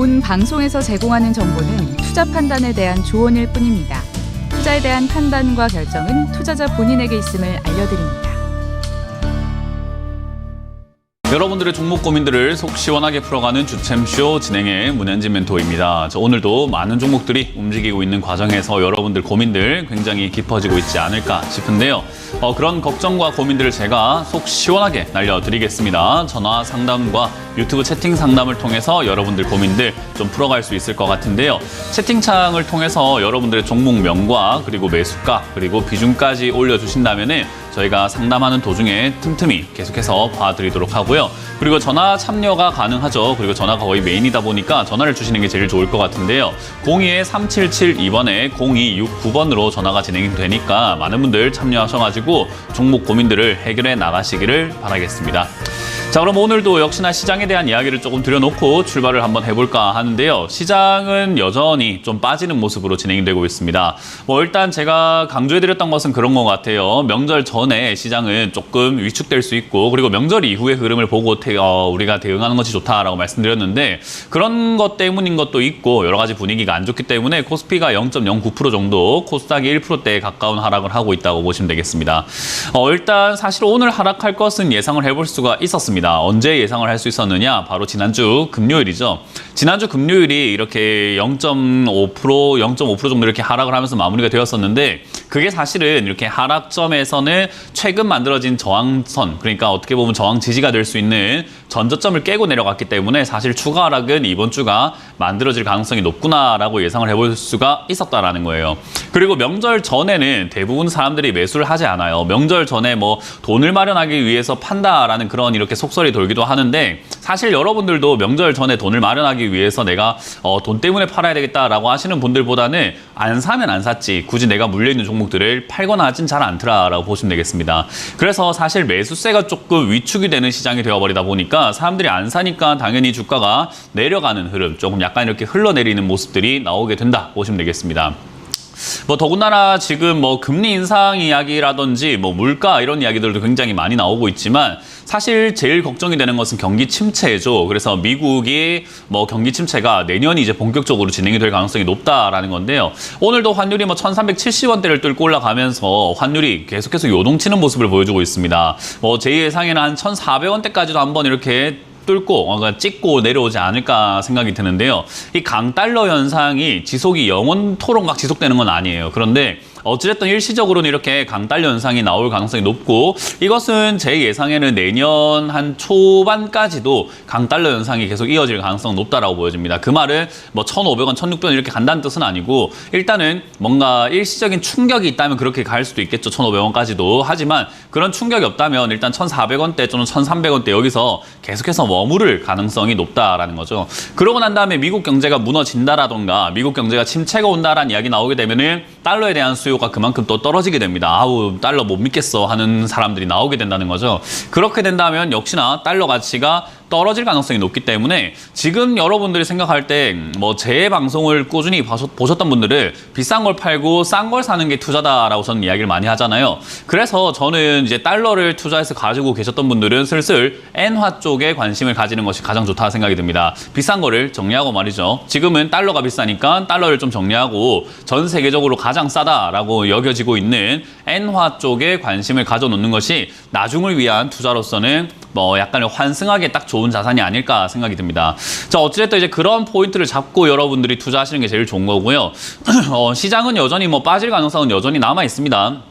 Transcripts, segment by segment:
본 방송에서 제공하는 정보는 투자 판단에 대한 조언일 뿐입니다. 투자에 대한 판단과 결정은 투자자 본인에게 있음을 알려드립니다. 여러분들의 종목 고민들을 속 시원하게 풀어가는 주챔쇼 진행의 문현진 멘토입니다. 오늘도 많은 종목들이 움직이고 있는 과정에서 여러분들 고민들 굉장히 깊어지고 있지 않을까 싶은데요. 그런 걱정과 고민들을 제가 속 시원하게 날려드리겠습니다. 전화 상담과 유튜브 채팅 상담을 통해서 여러분들 고민들 좀 풀어갈 수 있을 것 같은데요. 채팅창을 통해서 여러분들의 종목명과 그리고 매수가 그리고 비중까지 올려주신다면 저희가 상담하는 도중에 틈틈이 계속해서 봐드리도록 하고요. 그리고 전화 참여가 가능하죠. 그리고 전화가 거의 메인이다 보니까 전화를 주시는 게 제일 좋을 것 같은데요. 02-3772번에 0269번으로 전화가 진행이 되니까 많은 분들 참여하셔가지고 종목 고민들을 해결해 나가시기를 바라겠습니다. 자, 그럼 오늘도 역시나 시장에 대한 이야기를 조금 드려놓고 출발을 한번 해볼까 하는데요. 시장은 여전히 좀 빠지는 모습으로 진행이 되고 있습니다. 일단 제가 강조해드렸던 것은 그런 것 같아요. 명절 전에 시장은 조금 위축될 수 있고 그리고 명절 이후의 흐름을 보고 우리가 대응하는 것이 좋다라고 말씀드렸는데 그런 것 때문인 것도 있고 여러 가지 분위기가 안 좋기 때문에 코스피가 0.09% 정도, 코스닥이 1%대에 가까운 하락을 하고 있다고 보시면 되겠습니다. 일단 사실 오늘 하락할 것은 예상을 해볼 수가 있었습니다. 언제 예상을 할 수 있었느냐? 바로 지난주 금요일이죠. 지난주 금요일이 이렇게 0.5% 정도 이렇게 하락을 하면서 마무리가 되었었는데 그게 사실은 이렇게 하락점에서는 최근 만들어진 저항선, 그러니까 어떻게 보면 저항 지지가 될 수 있는 전저점을 깨고 내려갔기 때문에 사실 추가 하락은 이번 주가 만들어질 가능성이 높구나라고 예상을 해볼 수가 있었다라는 거예요. 그리고 명절 전에는 대부분 사람들이 매수를 하지 않아요. 명절 전에 돈을 마련하기 위해서 판다라는 그런 이렇게 속설이 돌기도 하는데 사실 여러분들도 명절 전에 돈을 마련하기 위해서 내가 돈 때문에 팔아야 되겠다라고 하시는 분들보다는 안 사면 안 샀지 굳이 내가 물려있는 종목들을 팔거나 하진 잘 않더라라고 보시면 되겠습니다. 그래서 사실 매수세가 조금 위축이 되는 시장이 되어버리다 보니까 사람들이 안 사니까 당연히 주가가 내려가는 흐름, 조금 약간 이렇게 흘러내리는 모습들이 나오게 된다 보시면 되겠습니다. 더군다나 지금 금리 인상 이야기라든지 물가 이런 이야기들도 굉장히 많이 나오고 있지만 사실 제일 걱정이 되는 것은 경기 침체죠. 그래서 미국이 경기 침체가 내년이 이제 본격적으로 진행이 될 가능성이 높다라는 건데요. 오늘도 환율이 1370원대를 뚫고 올라가면서 환율이 계속해서 요동치는 모습을 보여주고 있습니다. 제 예상에는 한 1400원대까지도 한번 이렇게 뚫고 찍고 내려오지 않을까 생각이 드는데요. 이 강달러 현상이 지속이 영원토록 막 지속되는 건 아니에요. 그런데 어찌됐든 일시적으로는 이렇게 강달러 현상이 나올 가능성이 높고 이것은 제 예상에는 내년 한 초반까지도 강달러 현상이 계속 이어질 가능성이 높다라고 보여집니다. 그 말은 1,500원, 1,600원 이렇게 간다는 뜻은 아니고 일단은 뭔가 일시적인 충격이 있다면 그렇게 갈 수도 있겠죠. 1,500원까지도. 하지만 그런 충격이 없다면 일단 1,400원대 또는 1,300원대 여기서 계속해서 머무를 가능성이 높다라는 거죠. 그러고 난 다음에 미국 경제가 무너진다라던가 미국 경제가 침체가 온다라는 이야기 나오게 되면은 달러에 대한 수요가 그만큼 또 떨어지게 됩니다. 아우, 달러 못 믿겠어 하는 사람들이 나오게 된다는 거죠. 그렇게 된다면 역시나 달러 가치가 떨어질 가능성이 높기 때문에 지금 여러분들이 생각할 때 제 방송을 꾸준히 보셨던 분들은 비싼 걸 팔고 싼 걸 사는 게 투자다라고 저는 이야기를 많이 하잖아요. 그래서 저는 이제 달러를 투자해서 가지고 계셨던 분들은 슬슬 엔화 쪽에 관심을 가지는 것이 가장 좋다 생각이 듭니다. 비싼 거를 정리하고 말이죠. 지금은 달러가 비싸니까 달러를 좀 정리하고 전 세계적으로 가장 싸다라고 여겨지고 있는 엔화 쪽에 관심을 가져놓는 것이 나중을 위한 투자로서는 약간 환승하기에 딱 좋은 자산이 아닐까 생각이 듭니다. 자, 어찌됐든 이제 그런 포인트를 잡고 여러분들이 투자하시는 게 제일 좋은 거고요. 시장은 여전히 빠질 가능성은 여전히 남아 있습니다.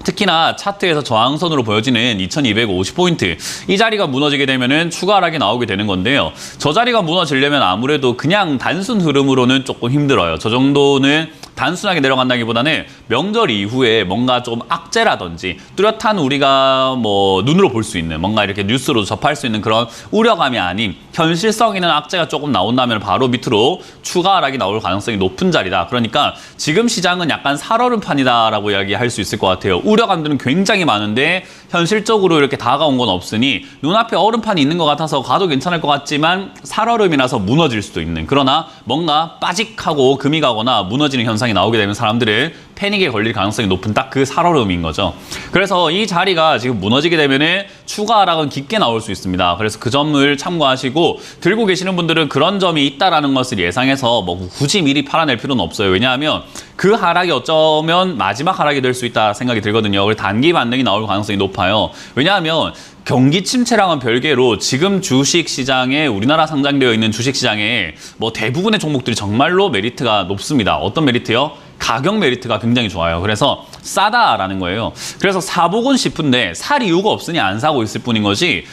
특히나 차트에서 저항선으로 보여지는 2250포인트 이 자리가 무너지게 되면은 추가 하락이 나오게 되는 건데요. 저 자리가 무너지려면 아무래도 그냥 단순 흐름으로는 조금 힘들어요. 저 정도는 단순하게 내려간다기보다는 명절 이후에 뭔가 좀 악재라든지 뚜렷한 우리가 눈으로 볼 수 있는 뭔가 이렇게 뉴스로 접할 수 있는 그런 우려감이 아닌 현실성 있는 악재가 조금 나온다면 바로 밑으로 추가 하락이 나올 가능성이 높은 자리다. 그러니까 지금 시장은 약간 살얼음판이다라고 이야기할 수 있을 것 같아요. 우려감들은 굉장히 많은데 현실적으로 이렇게 다가온 건 없으니 눈앞에 얼음판이 있는 것 같아서 가도 괜찮을 것 같지만 살얼음이라서 무너질 수도 있는, 그러나 뭔가 빠직하고 금이 가거나 무너지는 현상이 나오게 되면 사람들은 패닉에 걸릴 가능성이 높은 딱 그 살얼음인 거죠. 그래서 이 자리가 지금 무너지게 되면은 추가 하락은 깊게 나올 수 있습니다. 그래서 그 점을 참고하시고 들고 계시는 분들은 그런 점이 있다라는 것을 예상해서 뭐 굳이 미리 팔아낼 필요는 없어요. 왜냐하면 그 하락이 어쩌면 마지막 하락이 될 수 있다 생각이 들거든요. 그래서 단기 반등이 나올 가능성이 높아요. 왜냐하면 경기 침체랑은 별개로 지금 주식 시장에 우리나라 상장되어 있는 주식 시장에 뭐 대부분의 종목들이 정말로 메리트가 높습니다. 어떤 메리트요? 가격 메리트가 굉장히 좋아요. 그래서 싸다라는 거예요. 그래서 사보고 싶은데 살 이유가 없으니 안 사고 있을 뿐인 거지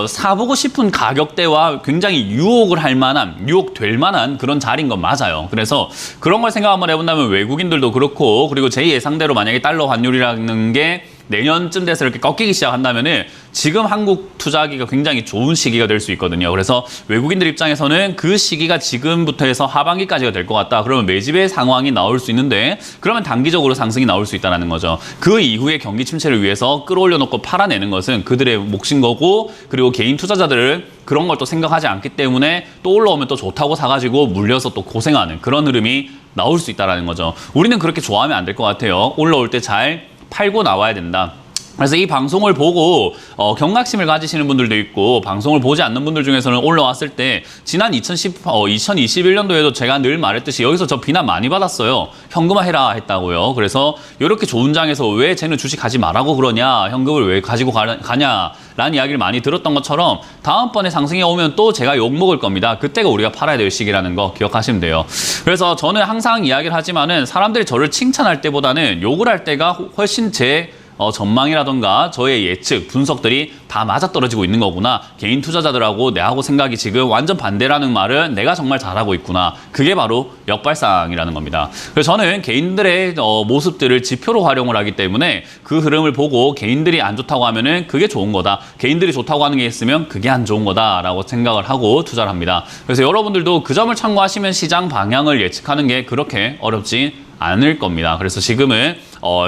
사보고 싶은 가격대와 굉장히 유혹을 할 만한, 유혹될 만한 그런 자리인 건 맞아요. 그래서 그런 걸 생각 한번 해본다면 외국인들도 그렇고 그리고 제 예상대로 만약에 달러 환율이라는 게 내년쯤 돼서 이렇게 꺾이기 시작한다면은 지금 한국 투자하기가 굉장히 좋은 시기가 될 수 있거든요. 그래서 외국인들 입장에서는 그 시기가 지금부터 해서 하반기까지가 될 것 같다. 그러면 매집의 상황이 나올 수 있는데 그러면 단기적으로 상승이 나올 수 있다는 거죠. 그 이후에 경기 침체를 위해서 끌어올려 놓고 팔아내는 것은 그들의 몫인 거고 그리고 개인 투자자들은 그런 걸 또 생각하지 않기 때문에 또 올라오면 또 좋다고 사가지고 물려서 또 고생하는 그런 흐름이 나올 수 있다는 거죠. 우리는 그렇게 좋아하면 안 될 것 같아요. 올라올 때 잘 팔고 나와야 된다. 그래서 이 방송을 보고 경각심을 가지시는 분들도 있고 방송을 보지 않는 분들 중에서는 올라왔을 때 지난 2021년도에도 제가 늘 말했듯이 여기서 저 비난 많이 받았어요. 현금화해라 했다고요. 그래서 이렇게 좋은 장에서 왜 쟤는 주식 가지 말라고 그러냐, 현금을 왜 가지고 가냐라는 이야기를 많이 들었던 것처럼 다음번에 상승이 오면 또 제가 욕먹을 겁니다. 그때가 우리가 팔아야 될 시기라는 거 기억하시면 돼요. 그래서 저는 항상 이야기를 하지만은 사람들이 저를 칭찬할 때보다는 욕을 할 때가 훨씬 제 전망이라던가 저의 예측, 분석들이 다 맞아떨어지고 있는 거구나. 개인 투자자들하고 내하고 생각이 지금 완전 반대라는 말은 내가 정말 잘하고 있구나. 그게 바로 역발상이라는 겁니다. 그래서 저는 개인들의 모습들을 지표로 활용을 하기 때문에 그 흐름을 보고 개인들이 안 좋다고 하면은 그게 좋은 거다. 개인들이 좋다고 하는 게 있으면 그게 안 좋은 거다라고 생각을 하고 투자를 합니다. 그래서 여러분들도 그 점을 참고하시면 시장 방향을 예측하는 게 그렇게 어렵지 않을 겁니다. 그래서 지금은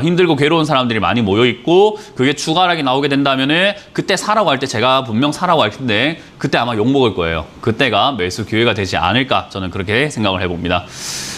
힘들고 괴로운 사람들이 많이 모여 있고 그게 추가 하락이 나오게 된다면은 그때 사라고 할 때 제가 분명 사라고 할 텐데 그때 아마 욕 먹을 거예요. 그때가 매수 기회가 되지 않을까 저는 그렇게 생각을 해봅니다.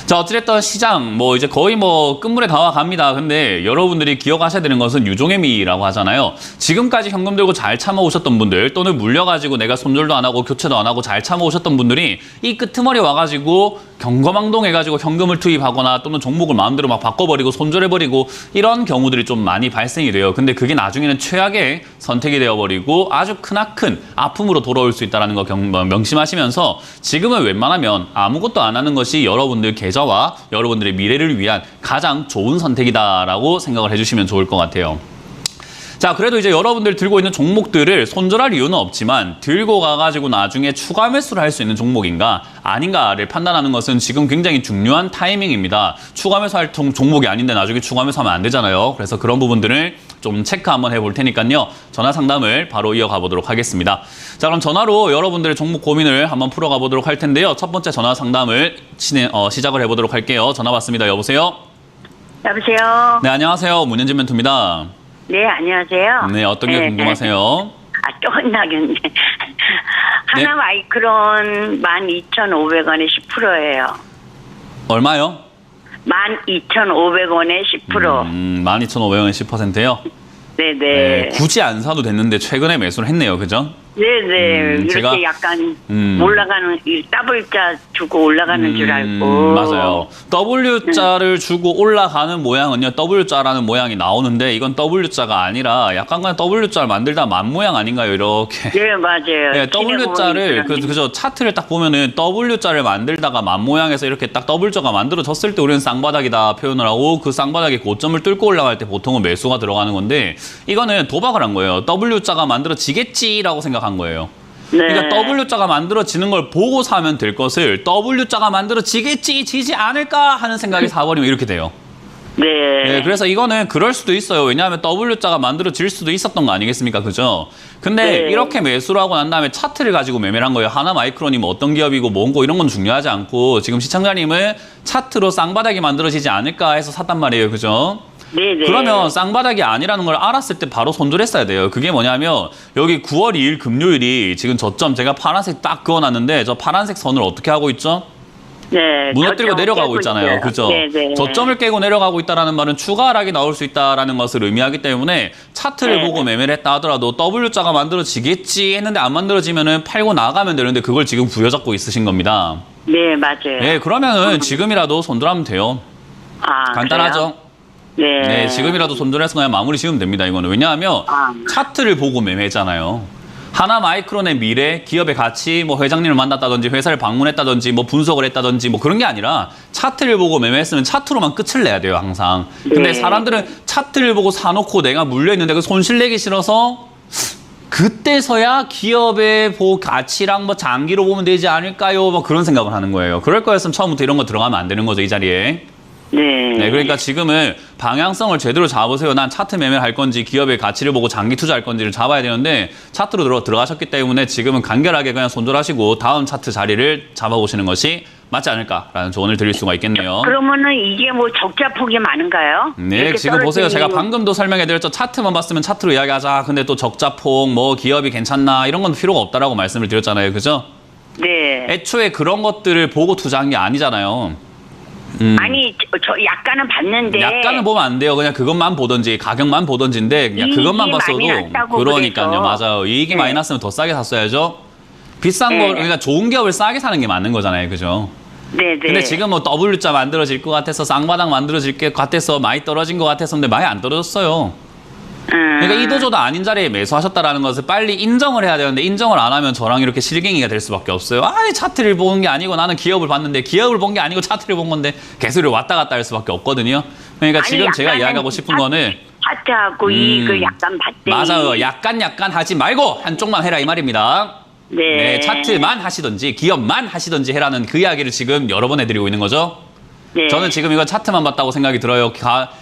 자, 어찌됐든 시장 뭐 이제 거의 뭐 끝물에 다와갑니다. 근데 여러분들이 기억하셔야 되는 것은 유종의 미라고 하잖아요. 지금까지 현금 들고 잘 참아오셨던 분들 또는 물려가지고 내가 손절도 안 하고 교체도 안 하고 잘 참아오셨던 분들이 이 끄트머리 와가지고 경거망동해가지고 현금을 투입하거나 또는 종목을 마음대로 막 바꿔버리고 손절해버리고 이런 경우들이 좀 많이 발생이 돼요. 근데 그게 나중에는 최악의 선택이 되어버리고 아주 크나큰 아픔으로 돌아올 수 있다는 거 명심하시면서 지금은 웬만하면 아무것도 안 하는 것이 여러분들 계좌와 여러분들의 미래를 위한 가장 좋은 선택이다라고 생각을 해주시면 좋을 것 같아요. 자, 그래도 이제 여러분들 들고 있는 종목들을 손절할 이유는 없지만 들고 가가지고 나중에 추가 매수를 할 수 있는 종목인가 아닌가를 판단하는 것은 지금 굉장히 중요한 타이밍입니다. 추가 매수할 종목이 아닌데 나중에 추가 매수하면 안 되잖아요. 그래서 그런 부분들을 좀 체크 한번 해볼 테니까요. 전화 상담을 바로 이어가 보도록 하겠습니다. 자, 그럼 전화로 여러분들의 종목 고민을 한번 풀어가 보도록 할 텐데요. 첫 번째 전화 상담을 시작을 해보도록 할게요. 전화 받습니다. 여보세요? 여보세요? 네, 안녕하세요. 문현진 멘토입니다. 네, 안녕하세요. 네, 어떤 게 궁금하세요? 또 혼나겠네. 하나 마이크론 12,500원에 10%예요. 얼마요? 12,500원에 10%. 12,500원에 10%요? 네네. 네, 굳이 안 사도 됐는데 최근에 매수를 했네요. 그죠? 네네. 이렇게 제가, 약간 올라가는, W자 주고 올라가는 줄 알고. 맞아요. W자를 주고 올라가는 모양은요. W자라는 모양이 나오는데 이건 W자가 아니라 약간 그냥 W자를 만들다 만 모양 아닌가요? 이렇게. 네, 맞아요. 네, W자를 그죠 차트를 딱 보면은 W자를 만들다가 만 모양에서 이렇게 딱 W자가 만들어졌을 때 우리는 쌍바닥이다 표현을 하고 그 쌍바닥의 고점을 뚫고 올라갈 때 보통은 매수가 들어가는 건데 이거는 도박을 한 거예요. W자가 만들어지겠지라고 생각한 거예요. 네. 그러니까 W자가 만들어지는 걸 보고 사면 될 것을 W자가 만들어지겠지, 지지 않을까 하는 생각이 사버리면 이렇게 돼요. 네. 네, 그래서 이거는 그럴 수도 있어요. 왜냐하면 W자가 만들어질 수도 있었던 거 아니겠습니까? 그죠? 근데 네. 이렇게 매수를 하고 난 다음에 차트를 가지고 매매를 한 거예요. 하나 마이크론이 뭐 어떤 기업이고 뭔고 이런 건 중요하지 않고 지금 시청자님은 차트로 쌍바닥이 만들어지지 않을까 해서 샀단 말이에요. 그죠? 네네. 그러면 쌍바닥이 아니라는 걸 알았을 때 바로 손절했어야 돼요. 그게 뭐냐면 여기 9월 2일 금요일이 지금 저점 제가 파란색 딱 그어놨는데 저 파란색 선을 어떻게 하고 있죠? 네. 무너뜨리고 저점을 내려가고 깨고 있잖아요. 있어요. 그죠? 네네. 저점을 깨고 내려가고 있다는 말은 추가 하락이 나올 수 있다는 것을 의미하기 때문에 차트를 네. 보고 매매를 했다 하더라도 W자가 만들어지겠지 했는데 안 만들어지면은 팔고 나가면 되는데 그걸 지금 부여잡고 있으신 겁니다. 네, 맞아요. 네, 그러면은 지금이라도 손절하면 돼요. 아, 간단하죠? 그래요? 네. 네, 지금이라도 손절해서 그냥 마무리 지으면 됩니다. 이거는. 왜냐하면 아. 차트를 보고 매매했잖아요. 하나 마이크론의 미래, 기업의 가치, 뭐 회장님을 만났다든지 회사를 방문했다든지 뭐 분석을 했다든지 뭐 그런 게 아니라 차트를 보고 매매했으면 차트로만 끝을 내야 돼요, 항상. 근데 네. 사람들은 차트를 보고 사놓고 내가 물려있는데 그 손실 내기 싫어서 그때서야 기업의 가치랑 뭐 장기로 보면 되지 않을까요? 뭐 그런 생각을 하는 거예요. 그럴 거였으면 처음부터 이런 거 들어가면 안 되는 거죠, 이 자리에. 네. 네, 그러니까 지금은 방향성을 제대로 잡으세요. 난 차트 매매를 할 건지 기업의 가치를 보고 장기 투자할 건지를 잡아야 되는데 차트로 들어가셨기 때문에 지금은 간결하게 그냥 손절하시고 다음 차트 자리를 잡아보시는 것이 맞지 않을까라는 조언을 드릴 수가 있겠네요. 그러면은 이게 뭐 적자 폭이 많은가요? 네, 이렇게 지금 보세요. 제가 떨어지는- 방금도 설명해드렸죠. 차트만 봤으면 차트로 이야기하자. 근데 또 적자폭, 뭐 기업이 괜찮나 이런 건 필요가 없다라고 말씀을 드렸잖아요. 그죠? 네. 애초에 그런 것들을 보고 투자한 게 아니잖아요. 아니, 저 약간은 봤는데. 약간은 보면 안 돼요. 그냥 그것만 보든지 가격만 보든지인데 그냥 이익이 그것만 많이 봤어도 났다고 그러니까요. 그래서. 맞아요. 이익이 네. 많이 났으면 더 싸게 샀어야죠. 비싼 네. 거 그러니까 좋은 기업을 싸게 사는 게 맞는 거잖아요. 그죠? 네네. 근데 지금 뭐 W자 만들어질 것 같아서 쌍바닥 만들어질 것 같아서 많이 떨어진 것 같아서 근데 많이 안 떨어졌어요. 그러니까 이도저도 아닌 자리에 매수하셨다라는 것을 빨리 인정을 해야 되는데 인정을 안 하면 저랑 이렇게 실갱이가 될 수밖에 없어요. 아니 차트를 보는 게 아니고 나는 기업을 봤는데 기업을 본 게 아니고 차트를 본 건데 개수를 왔다 갔다 할 수밖에 없거든요. 그러니까 아니, 지금 제가 약간은 이야기하고 싶은 거는 차트하고 이익을 약간 봤더니. 맞아요. 약간 하지 말고 한쪽만 해라 이 말입니다. 네. 네, 차트만 하시든지 기업만 하시든지 해라는 그 이야기를 지금 여러 번 해드리고 있는 거죠. 네. 저는 지금 이거 차트만 봤다고 생각이 들어요.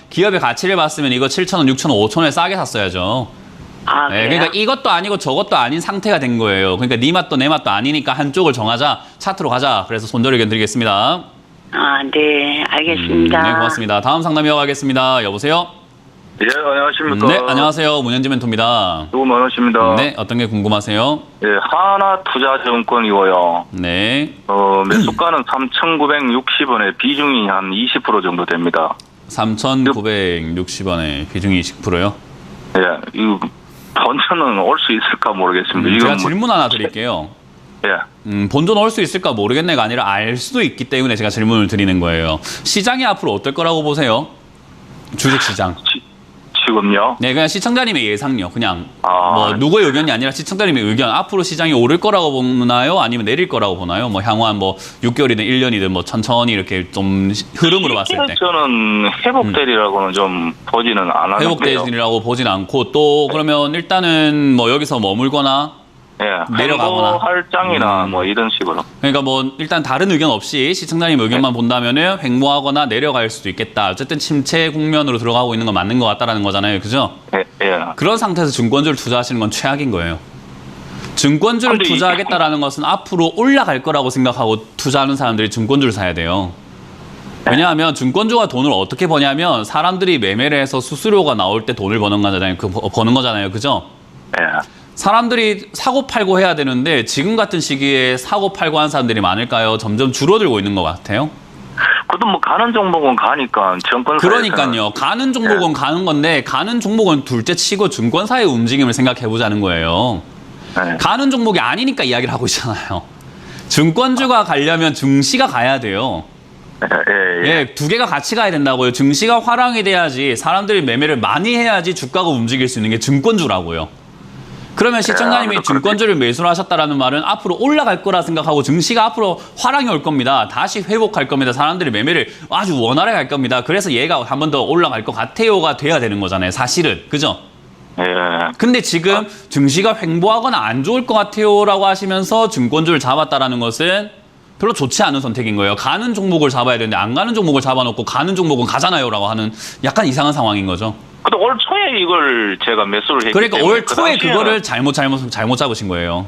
기업의 가치를 봤으면 이거 7,000원, 6,000원, 5,000원에 싸게 샀어야죠. 아, 네, 그래요? 그러니까 이것도 아니고 저것도 아닌 상태가 된 거예요. 그러니까 네 맛도 내 맛도 아니니까 한쪽을 정하자. 차트로 가자. 그래서 손절 의견 드리겠습니다. 아, 네. 알겠습니다. 네, 고맙습니다. 다음 상담 이어가겠습니다. 여보세요? 예, 안녕하십니까. 네, 안녕하세요. 문현지 멘토입니다. 수고 많으십니다. 네, 어떤 게 궁금하세요? 예, 하나투자증권이고요. 네, 매수가는 3,960원에 비중이 한 20% 정도 됩니다. 3,960원에 비중이 20%요? 예, 이 본전은 올 수 있을까 모르겠습니다. 제가 이건 질문 하나 드릴게요. 예, 본전 올 수 있을까 모르겠네가 아니라 알 수도 있기 때문에 제가 질문을 드리는 거예요. 시장이 앞으로 어떨 거라고 보세요? 주식시장. 지금요. 네, 그냥 시청자님의 예상요. 그냥 아. 뭐 누구의 의견이 아니라 시청자님의 의견. 앞으로 시장이 오를 거라고 보나요? 아니면 내릴 거라고 보나요? 뭐 향후 한 뭐 6개월이든 1년이든 뭐 천천히 이렇게 좀 흐름으로 봤을 때. 저는 회복되리라고는 좀 보지는 않았는데요. 회복되리라고 보진 않고 또 그러면 일단은 뭐 여기서 머물거나 예, 내려가거나. 할장이나 뭐 이런 식으로. 그러니까 뭐 일단 다른 의견 없이 시청자님 의견만 본다면은 횡보하거나 내려갈 수도 있겠다. 어쨌든 침체 국면으로 들어가고 있는 건 맞는 것 같다라는 거잖아요. 그죠? 예, 예. 그런 상태에서 증권주를 투자하시는 건 최악인 거예요. 증권주를 근데 투자하겠다라는 것은 앞으로 올라갈 거라고 생각하고 투자하는 사람들이 증권주를 사야 돼요. 왜냐하면 증권주가 돈을 어떻게 버냐면 사람들이 매매를 해서 수수료가 나올 때 돈을 버는 거잖아요. 버는 거잖아요. 그죠? 예. 사람들이 사고 팔고 해야 되는데 지금 같은 시기에 사고 팔고 하는 사람들이 많을까요? 점점 줄어들고 있는 것 같아요. 그래도 뭐 가는 종목은 가니까 정권사에서는. 그러니까요. 가는 종목은 가는 건데 가는 종목은 둘째 치고 증권사의 움직임을 생각해 보자는 거예요. 예. 가는 종목이 아니니까 이야기를 하고 있잖아요. 증권주가 가려면 증시가 가야 돼요. 예, 예. 예, 두 개가 같이 가야 된다고요. 증시가 화랑이 돼야지 사람들이 매매를 많이 해야지 주가가 움직일 수 있는 게 증권주라고요. 그러면 시청자님이 증권주를 매수를 하셨다라는 말은 앞으로 올라갈 거라 생각하고 증시가 앞으로 화랑이 올 겁니다. 다시 회복할 겁니다. 사람들이 매매를 아주 원활하게 할 겁니다. 그래서 얘가 한 번 더 올라갈 것 같아요가 돼야 되는 거잖아요. 사실은. 그죠? 예. 근데 지금 증시가 횡보하거나 안 좋을 것 같아요라고 하시면서 증권주를 잡았다라는 것은 별로 좋지 않은 선택인 거예요. 가는 종목을 잡아야 되는데 안 가는 종목을 잡아놓고 가는 종목은 가잖아요라고 하는 약간 이상한 상황인 거죠. 근데 올 초에 이걸 제가 매수를 했기 그러니까 때문에 올 초에 당시에는- 그거를 잘못 잡으신 거예요.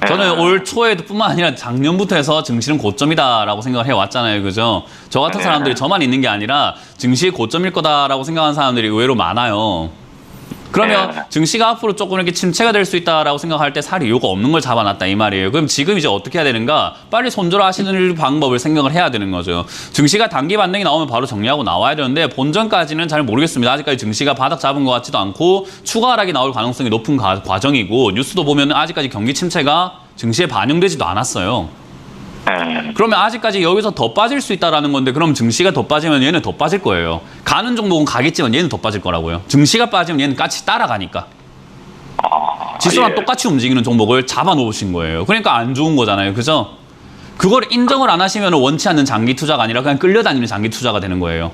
저는 올 초에도 뿐만 아니라 작년부터 해서 증시는 고점이다라고 생각을 해왔잖아요. 그죠? 저 같은 사람들이 저만 있는 게 아니라 증시의 고점일 거다라고 생각하는 사람들이 의외로 많아요. 그러면 증시가 앞으로 조금 이렇게 침체가 될 수 있다라고 생각할 때 살 이유가 없는 걸 잡아놨다 이 말이에요. 그럼 지금 이제 어떻게 해야 되는가? 빨리 손절하시는 방법을 생각을 해야 되는 거죠. 증시가 단기 반등이 나오면 바로 정리하고 나와야 되는데 본전까지는 잘 모르겠습니다. 아직까지 증시가 바닥 잡은 것 같지도 않고 추가 하락이 나올 가능성이 높은 과정이고 뉴스도 보면 아직까지 경기 침체가 증시에 반영되지도 않았어요. 그러면 아직까지 여기서 더 빠질 수 있다라는 건데 그럼 증시가 더 빠지면 얘는 더 빠질 거예요. 가는 종목은 가겠지만 얘는 더 빠질 거라고요. 증시가 빠지면 얘는 같이 따라가니까. 지수랑 똑같이 움직이는 종목을 잡아놓으신 거예요. 그러니까 안 좋은 거잖아요. 그죠? 그걸 인정을 안 하시면 원치 않는 장기 투자가 아니라 그냥 끌려다니는 장기 투자가 되는 거예요.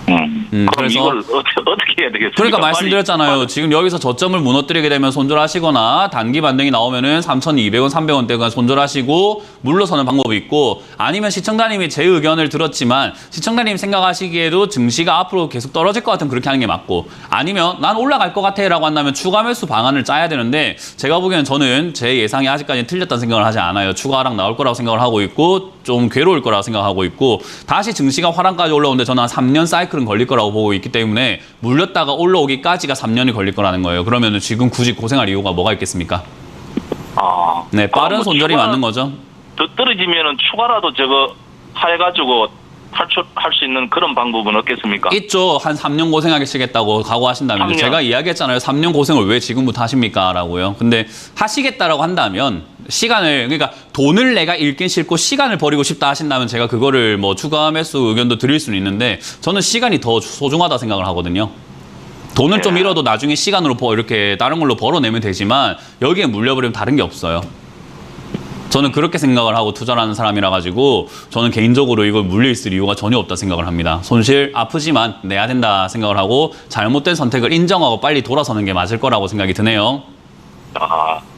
그럼 그래서 이걸 어떻게 해야 되겠습니까? 그러니까 말씀드렸잖아요. 지금 여기서 저점을 무너뜨리게 되면 손절하시거나 단기 반등이 나오면은 3,200원, 300원대가 손절하시고 물러서는 방법이 있고 아니면 시청자님이 제 의견을 들었지만 시청자님 생각하시기에도 증시가 앞으로 계속 떨어질 것 같으면 그렇게 하는 게 맞고 아니면 난 올라갈 것 같아 라고 한다면 추가 매수 방안을 짜야 되는데 제가 보기에는 저는 제 예상이 아직까지는 틀렸다는 생각을 하지 않아요. 추가 하락 나올 거라고 생각을 하고 있고 좀 괴로울 거라고 생각하고 있고 다시 증시가 화랑까지 올라오는데 저는 한 3년 사이클은 걸릴 거라고 보고 있기 때문에 물렸다가 올라오기까지가 3년이 걸릴 거라는 거예요. 그러면 지금 굳이 고생할 이유가 뭐가 있겠습니까? 네, 빠른 뭐 손절이 맞는 거죠. 더 떨어지면은 추가라도 저거 해가지고 탈출할 수 있는 그런 방법은 없겠습니까? 있죠. 한 3년 고생하시겠다고 각오하신다면 3년. 제가 이야기했잖아요. 3년 고생을 왜 지금부터 하십니까? 라고요. 근데 하시겠다라고 한다면 시간을 그러니까 돈을 내가 잃긴 싫고 시간을 버리고 싶다 하신다면 제가 그거를 뭐 추가 매수 의견도 드릴 수는 있는데 저는 시간이 더 소중하다 생각을 하거든요. 돈은 좀 잃어도 나중에 시간으로 이렇게 다른 걸로 벌어내면 되지만 여기에 물려버리면 다른 게 없어요. 저는 그렇게 생각을 하고 투자를 하는 사람이라 가지고 저는 개인적으로 이걸 물려있을 이유가 전혀 없다 생각을 합니다. 손실 아프지만 내야 된다 생각을 하고 잘못된 선택을 인정하고 빨리 돌아서는 게 맞을 거라고 생각이 드네요.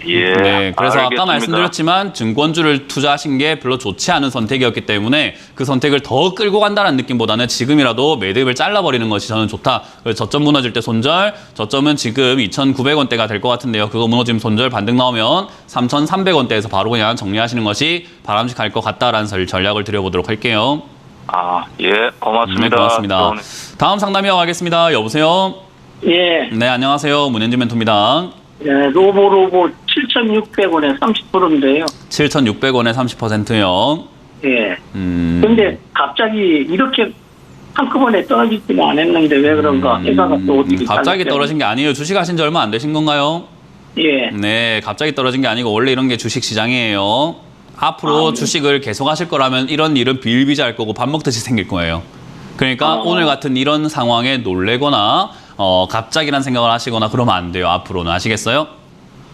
예. 네, 그래서 알겠습니다. 아까 말씀드렸지만 증권주를 투자하신 게 별로 좋지 않은 선택이었기 때문에 그 선택을 더 끌고 간다는 느낌보다는 지금이라도 매듭을 잘라버리는 것이 저는 좋다. 그래서 저점 무너질 때 손절, 저점은 지금 2,900원대가 될 것 같은데요. 그거 무너지면 손절 반등 나오면 3,300원대에서 바로 그냥 정리하시는 것이 바람직할 것 같다라는 전략을 드려보도록 할게요. 예, 고맙습니다. 네, 고맙습니다. 다음 상담 이어가겠습니다. 여보세요? 예, 네, 안녕하세요. 문현진 멘토입니다. 예, 로보 7,600원에 30%인데요. 7,600원에 30%요. 예. 음. 근데 갑자기 이렇게 한꺼번에 떨어지지는 않았는데 왜 그런가? 회사가 또 어떻게 갑자기 떨어진 게 아니에요. 주식 하신 지 얼마 안 되신 건가요? 예. 네, 갑자기 떨어진 게 아니고 원래 이런 게 주식 시장이에요. 앞으로 주식을 계속 하실 거라면 이런 일은 비일비재할 거고 밥 먹듯이 생길 거예요. 그러니까 오늘 같은 이런 상황에 놀래거나 갑자기란 생각을 하시거나 그러면 안 돼요. 앞으로는 아시겠어요?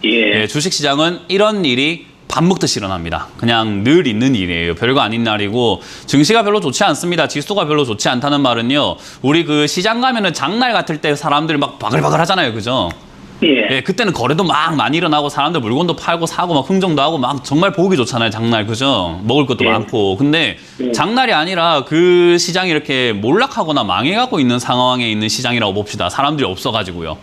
예. 예, 주식 시장은 이런 일이 밥 먹듯이 일어납니다. 그냥 늘 있는 일이에요. 별거 아닌 날이고 증시가 별로 좋지 않습니다. 지수가 별로 좋지 않다는 말은요. 우리 그 시장 가면은 장날 같을 때 사람들 막 바글바글 하잖아요. 그죠? 예. 예, 그때는 거래도 막 많이 일어나고 사람들 물건도 팔고 사고 막 흥정도 하고 막 정말 보기 좋잖아요. 장날. 그죠? 먹을 것도 예. 많고. 근데 예. 장날이 아니라 그 시장이 이렇게 몰락하거나 망해가고 있는 상황에 있는 시장이라고 봅시다. 사람들이 없어가지고요.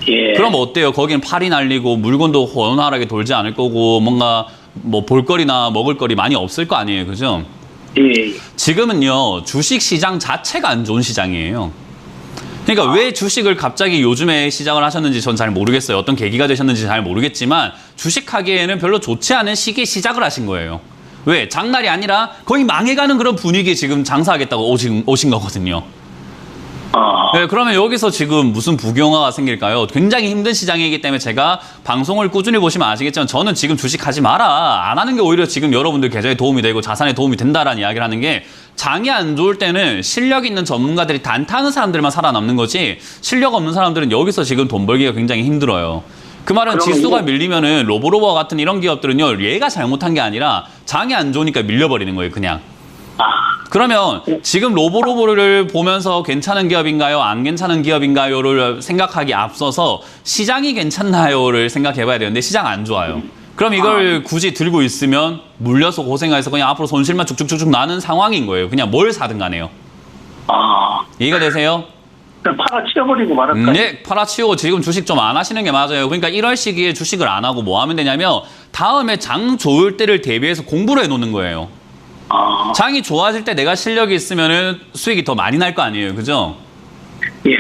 예. 그럼 어때요? 거기는 팔이 날리고 물건도 원활하게 돌지 않을 거고 뭔가 뭐 볼거리나 먹을거리 많이 없을 거 아니에요. 그죠? 예. 지금은요. 주식 시장 자체가 안 좋은 시장이에요. 그러니까 왜 주식을 갑자기 요즘에 시작을 하셨는지 전 잘 모르겠어요. 어떤 계기가 되셨는지 잘 모르겠지만 주식하기에는 별로 좋지 않은 시기에 시작을 하신 거예요. 왜? 장날이 아니라 거의 망해가는 그런 분위기에 지금 장사하겠다고 오신 거거든요. 네, 그러면 여기서 지금 무슨 부경화가 생길까요? 굉장히 힘든 시장이기 때문에 제가 방송을 꾸준히 보시면 아시겠지만 저는 지금 주식하지 마라. 안 하는 게 오히려 지금 여러분들 계좌에 도움이 되고 자산에 도움이 된다라는 이야기를 하는 게 장이 안 좋을 때는 실력 있는 전문가들이 단타하는 사람들만 살아남는 거지 실력 없는 사람들은 여기서 지금 돈 벌기가 굉장히 힘들어요. 그 말은 지수가 밀리면은 로보로버 같은 이런 기업들은요. 얘가 잘못한 게 아니라 장이 안 좋으니까 밀려버리는 거예요. 그냥. 그러면 지금 로보로보를 보면서 괜찮은 기업인가요? 안 괜찮은 기업인가요?를 생각하기 앞서서 시장이 괜찮나요?를 생각해 봐야 되는데 시장 안 좋아요. 그럼 이걸 굳이 들고 있으면 물려서 고생해서 그냥 앞으로 손실만 쭉쭉쭉쭉 나는 상황인 거예요. 그냥 뭘 사든 간에요. 이해가 되세요? 그럼 팔아치워버리고 말할까요? 네, 팔아치우고 지금 주식 좀 안 하시는 게 맞아요. 그러니까 이럴 시기에 주식을 안 하고 뭐 하면 되냐면 다음에 장 좋을 때를 대비해서 공부를 해놓는 거예요. 장이 좋아질 때 내가 실력이 있으면은 수익이 더 많이 날 거 아니에요. 그죠? 예.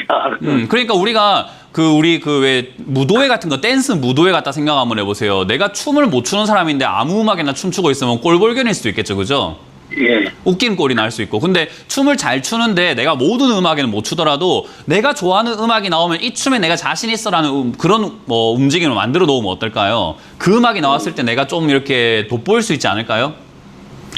그러니까 우리가 우리 왜 무도회 같은 거 댄스 무도회 같다 생각 한번 해보세요. 내가 춤을 못 추는 사람인데 아무 음악이나 춤추고 있으면 꼴불견일 수도 있겠죠, 그죠? 예. 웃긴 꼴이 날 수 있고. 근데 춤을 잘 추는데 내가 모든 음악에는 못 추더라도 내가 좋아하는 음악이 나오면 이 춤에 내가 자신 있어라는 그런 움직임을 만들어 놓으면 어떨까요? 그 음악이 나왔을 때 내가 좀 이렇게 돋보일 수 있지 않을까요?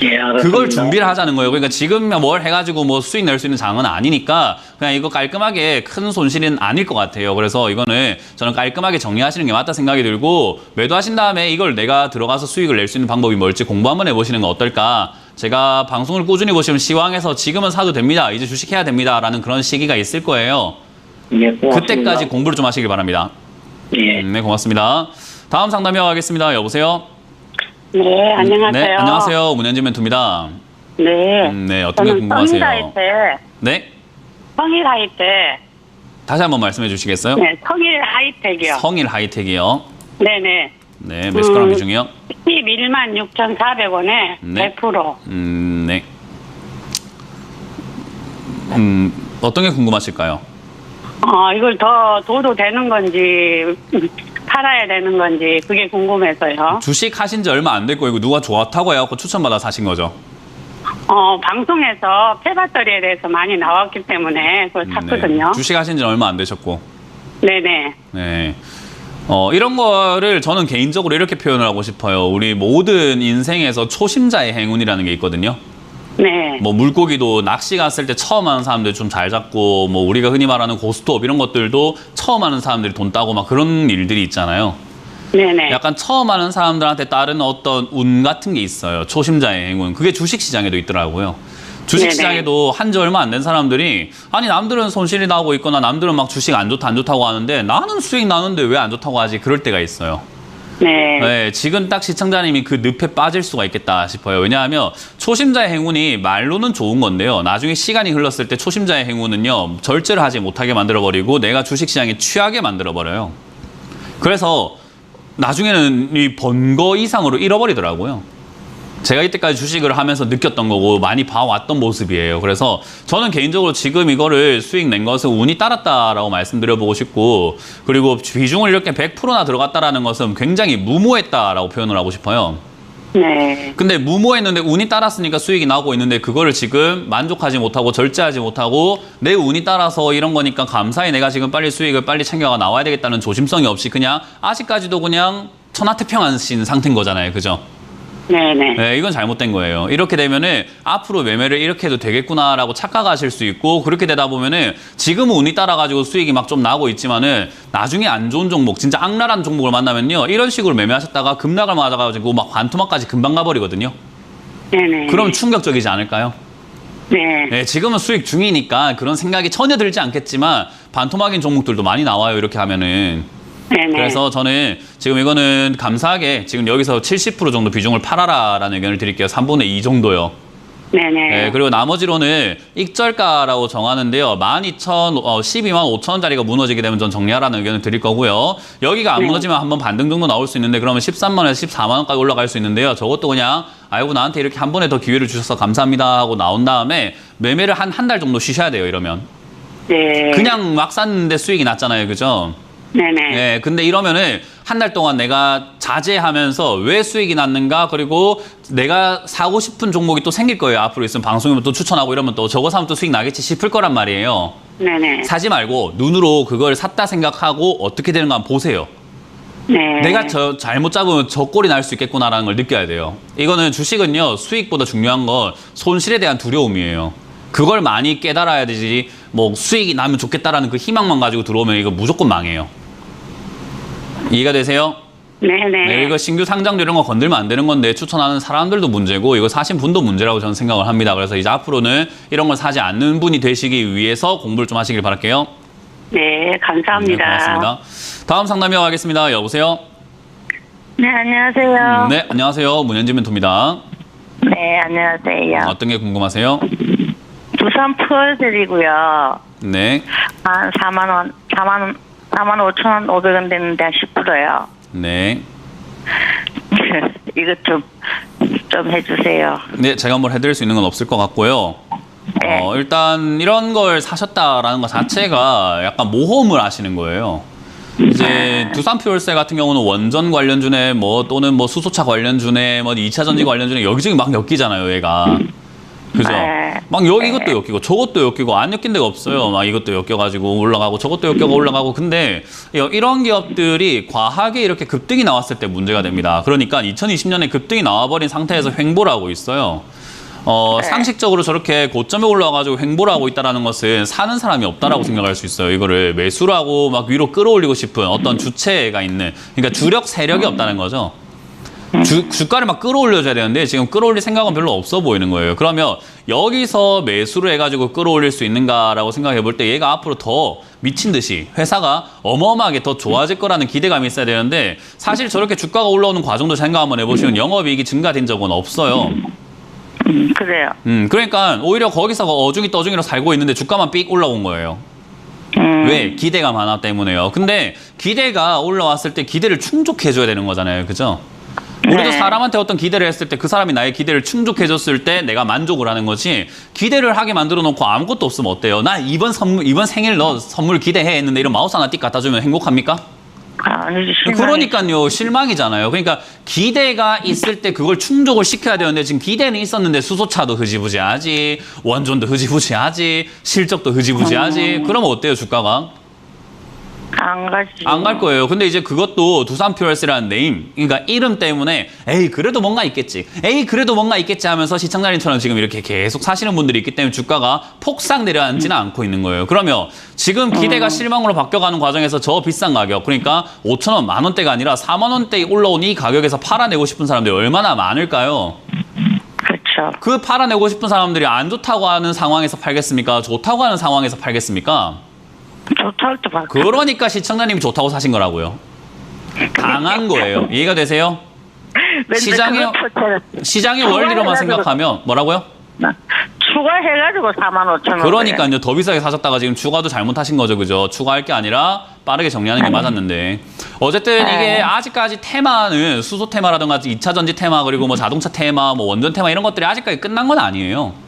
예, 알았습니다. 그걸 준비를 하자는 거예요. 그러니까 지금 뭘 해가지고 뭐 수익 낼 수 있는 장은 아니니까 그냥 이거 깔끔하게 큰 손실은 아닐 것 같아요. 그래서 이거는 저는 깔끔하게 정리하시는 게 맞다 생각이 들고, 매도하신 다음에 이걸 내가 들어가서 수익을 낼 수 있는 방법이 뭘지 공부 한번 해보시는 건 어떨까. 제가 방송을 꾸준히 보시면 시황에서 지금은 사도 됩니다, 이제 주식해야 됩니다 라는 그런 시기가 있을 거예요. 예, 고맙습니다. 그때까지 공부를 좀 하시길 바랍니다. 예. 네, 고맙습니다. 다음 상담 이어가겠습니다. 여보세요? 네, 안녕하세요. 네, 안녕하세요. 문현진 멘토입니다. 네. 네, 어떤 게 저는 궁금하세요? 네. 네? 성일 하이텍. 다시 한번 말씀해 주시겠어요? 네, 성일 하이텍이요. 성일 하이텍이요. 네네. 네, 몇 시간 비중이요? 11만 6,400원에 네. 100%. 네. 어떤 게 궁금하실까요? 이걸 더 둬도 되는 건지, 팔아야 되는 건지, 그게 궁금해서요. 주식 하신 지 얼마 안 됐고, 이거 누가 좋다고 해갖고 추천받아 사신 거죠? 방송에서 폐배터리에 대해서 많이 나왔기 때문에 그걸 샀거든요. 네. 주식 하신 지 얼마 안 되셨고. 네네. 네. 이런 거를 저는 개인적으로 이렇게 표현을 하고 싶어요. 우리 모든 인생에서 초심자의 행운이라는 게 있거든요. 네. 뭐 물고기도 낚시 갔을 때 처음 하는 사람들 좀 잘 잡고, 뭐 우리가 흔히 말하는 고스톱 이런 것들도 처음 하는 사람들이 돈 따고 막 그런 일들이 있잖아요. 네네. 약간 처음 하는 사람들한테 따르는 어떤 운 같은 게 있어요. 초심자의 행운. 그게 주식시장에도 있더라고요. 주식시장에도 한 지 얼마 안 된 사람들이, 아니 남들은 손실이 나고 있거나 남들은 막 주식 안 좋다고 하는데 나는 수익 나는데 왜 안 좋다고 하지? 그럴 때가 있어요. 네. 네, 지금 딱 시청자님이 그 늪에 빠질 수가 있겠다 싶어요. 왜냐하면 초심자의 행운이 말로는 좋은 건데요. 나중에 시간이 흘렀을 때 초심자의 행운은요, 절제를 하지 못하게 만들어버리고 내가 주식시장에 취하게 만들어버려요. 그래서 나중에는 이 번 거 이상으로 잃어버리더라고요. 제가 이때까지 주식을 하면서 느꼈던 거고 많이 봐왔던 모습이에요. 그래서 저는 개인적으로 지금 이거를 수익 낸 것은 운이 따랐다라고 말씀드려보고 싶고, 그리고 비중을 이렇게 100%나 들어갔다라는 것은 굉장히 무모했다라고 표현을 하고 싶어요. 네. 근데 무모했는데 운이 따랐으니까 수익이 나오고 있는데, 그거를 지금 만족하지 못하고 절제하지 못하고 내 운이 따라서 이런 거니까 감사히 내가 지금 빨리 수익을 빨리 챙겨가 나와야 되겠다는 조심성이 없이 그냥 아직까지도 그냥 천하태평하신 상태인 거잖아요. 그죠? 네네. 네, 이건 잘못된 거예요. 이렇게 되면은 앞으로 매매를 이렇게 해도 되겠구나라고 착각하실 수 있고, 그렇게 되다 보면은 지금은 운이 따라가지고 수익이 막 좀 나고 있지만은 나중에 안 좋은 종목, 진짜 악랄한 종목을 만나면요, 이런 식으로 매매하셨다가 급락을 맞아가지고 막 반토막까지 금방 가버리거든요. 네네. 그럼 충격적이지 않을까요? 네. 네, 지금은 수익 중이니까 그런 생각이 전혀 들지 않겠지만 반토막인 종목들도 많이 나와요, 이렇게 하면은. 네네. 그래서 저는 지금 이거는 감사하게 지금 여기서 70% 정도 비중을 팔아라라는 의견을 드릴게요. 3분의 2 정도요. 네네. 네, 그리고 나머지로는 익절가라고 정하는데요. 12만 5천 원짜리가 무너지게 되면 전 정리하라는 의견을 드릴 거고요. 여기가 안 네. 무너지면 한번 반등 정도 나올 수 있는데, 그러면 13만 원에서 14만 원까지 올라갈 수 있는데요. 저것도 그냥 아이고 나한테 이렇게 한 번에 더 기회를 주셔서 감사합니다 하고 나온 다음에 매매를 한 달 정도 쉬셔야 돼요, 이러면. 네. 그냥 막 샀는데 수익이 났잖아요, 그죠? 네네. 네, 근데 이러면은 한 달 동안 내가 자제하면서 왜 수익이 났는가, 그리고 내가 사고 싶은 종목이 또 생길 거예요. 앞으로 있으면 방송이면 또 추천하고 이러면 또 저거 사면 또 수익 나겠지 싶을 거란 말이에요. 네네. 사지 말고 눈으로 그걸 샀다 생각하고 어떻게 되는가 한번 보세요. 네. 내가 잘못 잡으면 저 꼴이 날 수 있겠구나라는 걸 느껴야 돼요. 이거는 주식은요, 수익보다 중요한 건 손실에 대한 두려움이에요. 그걸 많이 깨달아야 되지, 뭐 수익이 나면 좋겠다라는 그 희망만 가지고 들어오면 이거 무조건 망해요. 이해가 되세요? 네네. 네, 이거 신규 상장도 이런 거 건들면 안 되는 건데, 추천하는 사람들도 문제고 이거 사신 분도 문제라고 저는 생각을 합니다. 그래서 이제 앞으로는 이런 걸 사지 않는 분이 되시기 위해서 공부를 좀 하시길 바랄게요. 네, 감사합니다. 네, 고맙습니다. 다음 상담 이어가겠습니다. 여보세요? 네, 안녕하세요. 네, 안녕하세요. 문현진 멘토입니다. 네, 안녕하세요. 어떤 게 궁금하세요? 두산 펄들이고요. 네, 한 4만 5천 500원 됐는데 한 10%요. 네. 이것 좀 해주세요. 네, 제가 뭘 해드릴 수 있는 건 없을 것 같고요. 일단 이런 걸 사셨다라는 것 자체가 약간 모험을 하시는 거예요. 이제 두산퓨얼셀 같은 경우는 원전 관련주네 뭐 또는 뭐 수소차 관련주네 뭐 2차 전지 관련주네 여기저기 막 엮이잖아요, 얘가. 그죠? 막 이것도 엮이고 저것도 엮이고 안 엮인 데가 없어요. 막 이것도 엮여가지고 올라가고 저것도 엮여가 올라가고. 근데 이런 기업들이 과하게 이렇게 급등이 나왔을 때 문제가 됩니다. 그러니까 2020년에 급등이 나와버린 상태에서 횡보를 하고 있어요. 상식적으로 저렇게 고점에 올라와가지고 횡보를 하고 있다는 것은 사는 사람이 없다라고 생각할 수 있어요. 이거를 매수를 하고 막 위로 끌어올리고 싶은 어떤 주체가 있는, 그러니까 주력 세력이 없다는 거죠. 주가를 막 끌어올려줘야 되는데 지금 끌어올릴 생각은 별로 없어 보이는 거예요. 그러면 여기서 매수를 해가지고 끌어올릴 수 있는가라고 생각해 볼 때 얘가 앞으로 더 미친 듯이 회사가 어마어마하게 더 좋아질 거라는 기대감이 있어야 되는데 사실 저렇게 주가가 올라오는 과정도 생각 한번 해보시면 영업이익이 증가된 적은 없어요. 그래요. 그러니까 오히려 거기서 어중이 떠중이로 살고 있는데 주가만 삑 올라온 거예요. 왜? 기대감 하나 때문에요. 근데 기대가 올라왔을 때 기대를 충족해줘야 되는 거잖아요. 그죠? 우리도 사람한테 어떤 기대를 했을 때 그 사람이 나의 기대를 충족해줬을 때 내가 만족을 하는 거지, 기대를 하게 만들어 놓고 아무것도 없으면 어때요? 나 이번 생일 너 선물 기대해 했는데 이런 마우스 하나 띡 갖다 주면 행복합니까? 아니지, 실망이. 그러니까요, 실망이잖아요. 그러니까 기대가 있을 때 그걸 충족을 시켜야 되는데 지금 기대는 있었는데 수소차도 흐지부지하지, 원전도 흐지부지하지, 실적도 흐지부지하지. 그러면 어때요, 주가가? 안 가지. 안 갈 거예요. 근데 이제 그것도 두산퓨얼스라는 네임, 그러니까 이름 때문에 에이 그래도 뭔가 있겠지, 에이 그래도 뭔가 있겠지 하면서 시청자님처럼 지금 이렇게 계속 사시는 분들이 있기 때문에 주가가 폭삭 내려앉지는 않고 있는 거예요. 그러면 지금 기대가 실망으로 바뀌어가는 과정에서 저 비싼 가격, 그러니까 5,000원, 만원대가 아니라 4만원대에 올라온 이 가격에서 팔아내고 싶은 사람들이 얼마나 많을까요? 그렇죠. 그 팔아내고 싶은 사람들이 안 좋다고 하는 상황에서 팔겠습니까? 좋다고 하는 상황에서 팔겠습니까? 좋다 할 때 봐. 그러니까 시청자님이 좋다고 사신 거라고요. 강한 거예요. 이해가 되세요? 시장의 원리로만 생각하면 뭐라고요? 추가해가지고 45,000원. 그러니까요. 더 비싸게 사셨다가 지금 추가도 잘못하신 거죠. 그죠? 추가할 게 아니라 빠르게 정리하는 게 맞았는데. 어쨌든 이게 아직까지 테마는 수소 테마라든가 2차 전지 테마 그리고 뭐 자동차 테마 뭐 원전 테마 이런 것들이 아직까지 끝난 건 아니에요.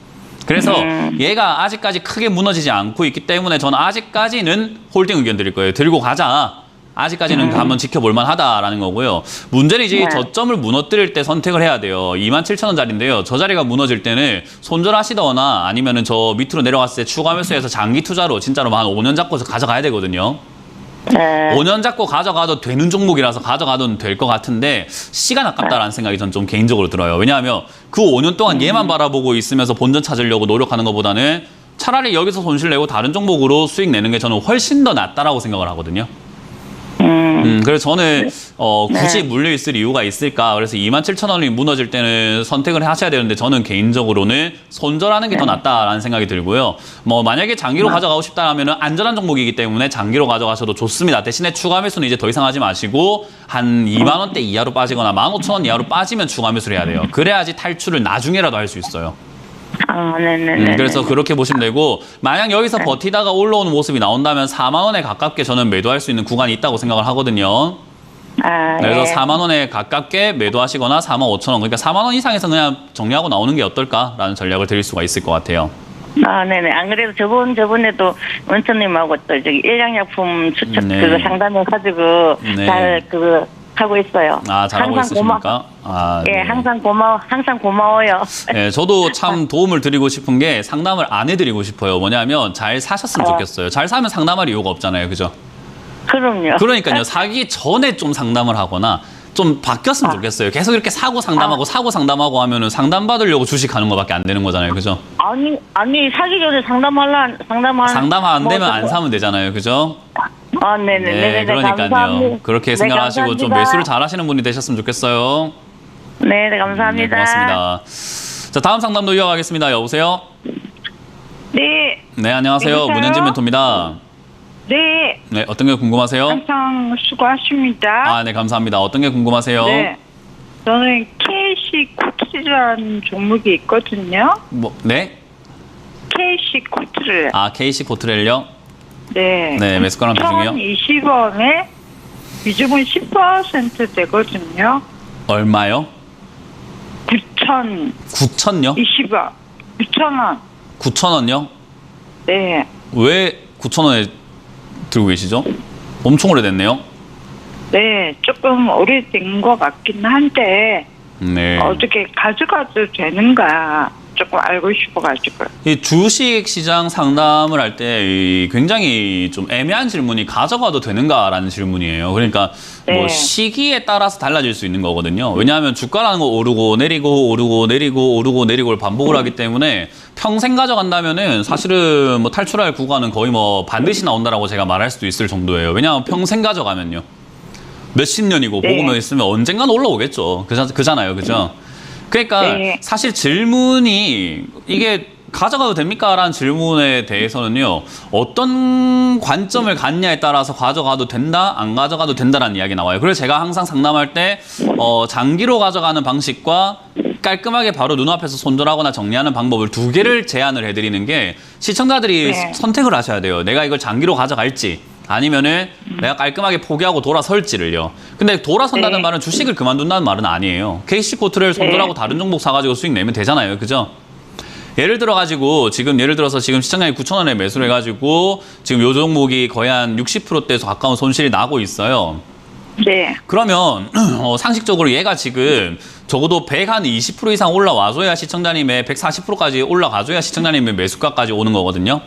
그래서 얘가 아직까지 크게 무너지지 않고 있기 때문에 저는 아직까지는 홀딩 의견 드릴 거예요. 들고 가자. 아직까지는 한번 지켜볼 만하다라는 거고요. 문제는 이제 저점을 무너뜨릴 때 선택을 해야 돼요. 27,000원짜리인데요. 저 자리가 무너질 때는 손절하시거나 아니면은 저 밑으로 내려갔을 때 추가 매수해서 장기 투자로 진짜로 한 5년 잡고 가져가야 되거든요. 5년 잡고 가져가도 되는 종목이라서 가져가도 될 것 같은데 시간 아깝다라는 생각이 전 좀 개인적으로 들어요. 왜냐하면 그 5년 동안 얘만 바라보고 있으면서 본전 찾으려고 노력하는 것보다는 차라리 여기서 손실 내고 다른 종목으로 수익 내는 게 저는 훨씬 더 낫다라고 생각을 하거든요. 그래서 저는 굳이 물려있을 이유가 있을까? 그래서 27,000원이 무너질 때는 선택을 하셔야 되는데 저는 개인적으로는 손절하는 게 더 낫다라는 생각이 들고요. 뭐 만약에 장기로 가져가고 싶다면 안전한 종목이기 때문에 장기로 가져가셔도 좋습니다. 대신에 추가 매수는 이제 더 이상 하지 마시고 한 2만 원대 이하로 빠지거나 15,000원 이하로 빠지면 추가 매수를 해야 돼요. 그래야지 탈출을 나중에라도 할 수 있어요. 네네네. 그래서 그렇게 보시면 되고, 만약 여기서 버티다가 올라오는 모습이 나온다면 4만 원에 가깝게 저는 매도할 수 있는 구간이 있다고 생각을 하거든요. 그래서 4만 원에 가깝게 매도하시거나 4만 5천 원, 그러니까 4만 원 이상에서 그냥 정리하고 나오는 게 어떨까라는 전략을 드릴 수가 있을 것 같아요. 네네. 안 그래도 저번에도 원천님하고 또 저기 일양약품 추천 그거 상담해가지고 잘 그거 하고 있어요. 잘하고 있으십니까? 네. 항상 고마워요. 네, 저도 참 도움을 드리고 싶은 게 상담을 안 해드리고 싶어요. 뭐냐면 잘 사셨으면 좋겠어요. 잘 사면 상담할 이유가 없잖아요. 그죠? 그럼요. 그러니까요. 사기 전에 좀 상담을 하거나 좀 바뀌었으면 좋겠어요. 계속 이렇게 사고 상담하고 사고 상담하고 하면은 상담받으려고 주식하는 거밖에 안 되는 거잖아요. 그죠? 아니 사기 전에 상담 안 되면 안 사면 되잖아요. 그죠? 네네. 그러니까요. 감사합니다. 그렇게 생각하시고 좀 매수를 잘 하시는 분이 되셨으면 좋겠어요. 네, 감사합니다. 고맙습니다. 자, 다음 상담도 이어가겠습니다. 여보세요? 네. 네, 안녕하세요. 여보세요? 문현진 멘토입니다. 네. 네, 어떤 게 궁금하세요? 항상 수고하십니다. 네, 감사합니다. 어떤 게 궁금하세요? 네. 저는 KC 코트라는 종목이 있거든요. 네? KC 코트를. KC 코트렐요? 네. 네, 매수가랑 비중이요? 1,020원에 비중은 10% 되거든요. 얼마요? 9,000. 9,000요? 20원. 9,000원. 9,000원요? 네. 왜 9,000원에 들고 계시죠? 엄청 오래됐네요. 네, 조금 오래된 것 같긴 한데 네. 어떻게 가져가도 되는가 조금 알고 싶어가지고요. 이 주식 시장 상담을 할 때 굉장히 좀 애매한 질문이 가져가도 되는가라는 질문이에요. 그러니까 뭐 네. 시기에 따라서 달라질 수 있는 거거든요. 왜냐하면 주가라는 거 오르고 내리고 오르고 내리고 오르고 내리고를 반복을 하기 때문에 평생 가져간다면은 사실은 뭐 탈출할 구간은 거의 뭐 반드시 나온다라고 제가 말할 수도 있을 정도예요. 왜냐하면 평생 가져가면요. 몇십 년이고 네. 보고만 있으면 언젠간 올라오겠죠. 그잖아요. 그죠? 그러니까 네. 사실 질문이 이게 가져가도 됩니까? 라는 질문에 대해서는요. 어떤 관점을 갖냐에 따라서 가져가도 된다, 안 가져가도 된다라는 이야기 나와요. 그래서 제가 항상 상담할 때 장기로 가져가는 방식과 깔끔하게 바로 눈앞에서 손절하거나 정리하는 방법을 두 개를 제안을 해드리는 게 시청자들이 네. 선택을 하셔야 돼요. 내가 이걸 장기로 가져갈지 아니면은 내가 깔끔하게 포기하고 돌아설지를요. 근데 돌아선다는 네. 말은 주식을 그만둔다는 말은 아니에요. KC코트를 손절하고 네. 다른 종목 사가지고 수익 내면 되잖아요. 그죠? 예를 들어가지고 예를 들어서 지금 시청자님 9,000원에 매수를 해가지고 지금 요 종목이 거의 한 60%대에서 가까운 손실이 나고 있어요. 네. 그러면 상식적으로 얘가 지금 적어도 120% 이상 올라와줘야 시청자님의 140%까지 올라가줘야 시청자님의 매수가까지 오는 거거든요.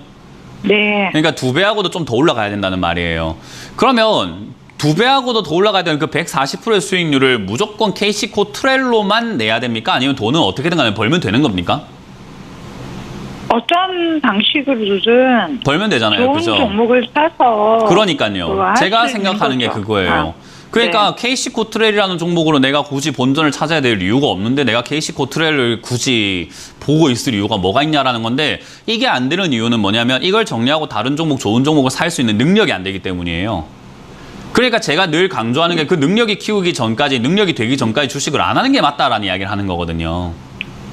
네. 그러니까 2배하고도 좀 더 올라가야 된다는 말이에요. 그러면 2배하고도 더 올라가야 되는 그 140%의 수익률을 무조건 KC코트렐로만 내야 됩니까? 아니면 돈은 어떻게든 간에 벌면 되는 겁니까? 어떤 방식으로든 벌면 되잖아요. 좋은 그죠? 종목을 사서 그러니까요. 그거 할 제가 수 있는 생각하는 게 거죠. 그거예요. 그러니까 KC코트렐이라는 종목으로 내가 굳이 본전을 찾아야 될 이유가 없는데 내가 KC코트렐을 굳이 보고 있을 이유가 뭐가 있냐라는 건데 이게 안 되는 이유는 뭐냐면 이걸 정리하고 다른 종목, 좋은 종목을 살 수 있는 능력이 안 되기 때문이에요. 그러니까 제가 늘 강조하는 게 그 능력이 키우기 전까지, 능력이 되기 전까지 주식을 안 하는 게 맞다라는 이야기를 하는 거거든요.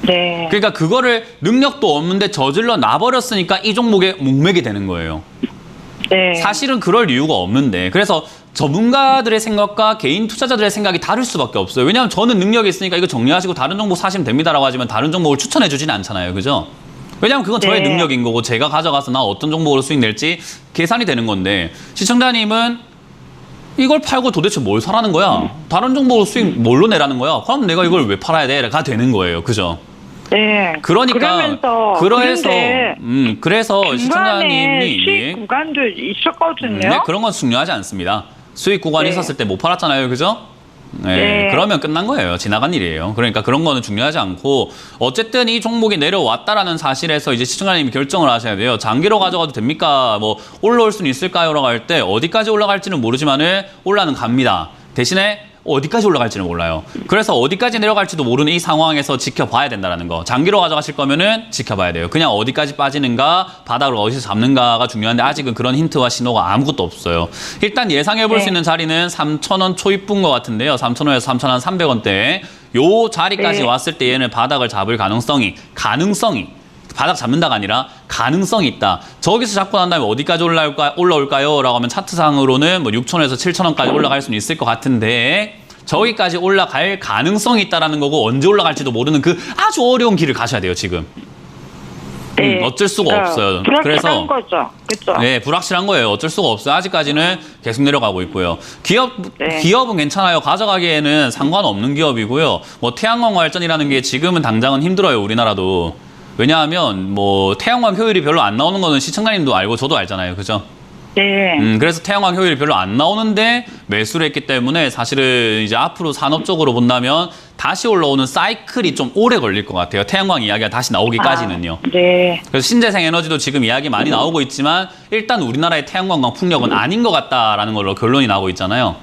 네. 그러니까 그거를 능력도 없는데 저질러 놔버렸으니까 이 종목에 목매게 되는 거예요. 네. 사실은 그럴 이유가 없는데 그래서 전문가들의 생각과 개인 투자자들의 생각이 다를 수밖에 없어요. 왜냐하면 저는 능력이 있으니까 이거 정리하시고 다른 종목 사시면 됩니다라고 하지만 다른 종목을 추천해 주지는 않잖아요. 그죠? 왜냐하면 그건 저의 네. 능력인 거고 제가 가져가서 나 어떤 종목으로 수익 낼지 계산이 되는 건데 시청자님은 이걸 팔고 도대체 뭘 사라는 거야? 다른 종목으로 수익 뭘로 내라는 거야? 그럼 내가 이걸 왜 팔아야 돼? 가 되는 거예요. 그죠? 네. 그러니까 그래서 중간에 시청자님이 수익 구간도 있었거든요. 네, 그런 건 중요하지 않습니다. 수익 구간이 네. 있었을 때 못 팔았잖아요. 그죠? 네, 네. 그러면 끝난 거예요. 지나간 일이에요. 그러니까 그런 거는 중요하지 않고 어쨌든 이 종목이 내려왔다라는 사실에서 이제 시청자님이 결정을 하셔야 돼요. 장기로 가져가도 됩니까? 뭐 올라올 수는 있을까요? 라고 할 때 어디까지 올라갈지는 모르지만은 올라는 갑니다. 대신에 어디까지 올라갈지는 몰라요. 그래서 어디까지 내려갈지도 모르는 이 상황에서 지켜봐야 된다는 거. 장기로 가져가실 거면은 지켜봐야 돼요. 그냥 어디까지 빠지는가, 바닥을 어디서 잡는가가 중요한데 아직은 그런 힌트와 신호가 아무것도 없어요. 일단 예상해 볼 수 네. 있는 자리는 3,000원 초입부인 것 같은데요. 3,000원에서 3,300원대. 요 자리까지 네. 왔을 때 얘는 바닥을 잡을 가능성이 바닥 잡는다가 아니라 가능성이 있다. 저기서 잡고 난 다음에 어디까지 올라올까요? 라고 하면 차트상으로는 뭐 6,000원에서 7,000원까지 올라갈 수는 있을 것 같은데 저기까지 올라갈 가능성이 있다라는 거고 언제 올라갈지도 모르는 그 아주 어려운 길을 가셔야 돼요, 지금. 네. 어쩔 수가 없어요. 불확실한 그래서 거죠. 그렇죠. 네, 불확실한 거예요. 어쩔 수가 없어요. 아직까지는 계속 내려가고 있고요. 네. 기업은 괜찮아요. 가져가기에는 상관없는 기업이고요. 뭐 태양광 발전이라는 게 지금은 당장은 힘들어요, 우리나라도. 왜냐하면 뭐 태양광 효율이 별로 안 나오는 거는 시청자님도 알고 저도 알잖아요. 그죠? 네. 그래서 태양광 효율이 별로 안 나오는데 매수를 했기 때문에 사실은 이제 앞으로 산업적으로 본다면 다시 올라오는 사이클이 좀 오래 걸릴 것 같아요. 태양광 이야기가 다시 나오기까지는요. 네. 그래서 신재생 에너지도 지금 이야기 많이 나오고 있지만 일단 우리나라의 태양광 풍력은 아닌 것 같다라는 걸로 결론이 나오고 있잖아요.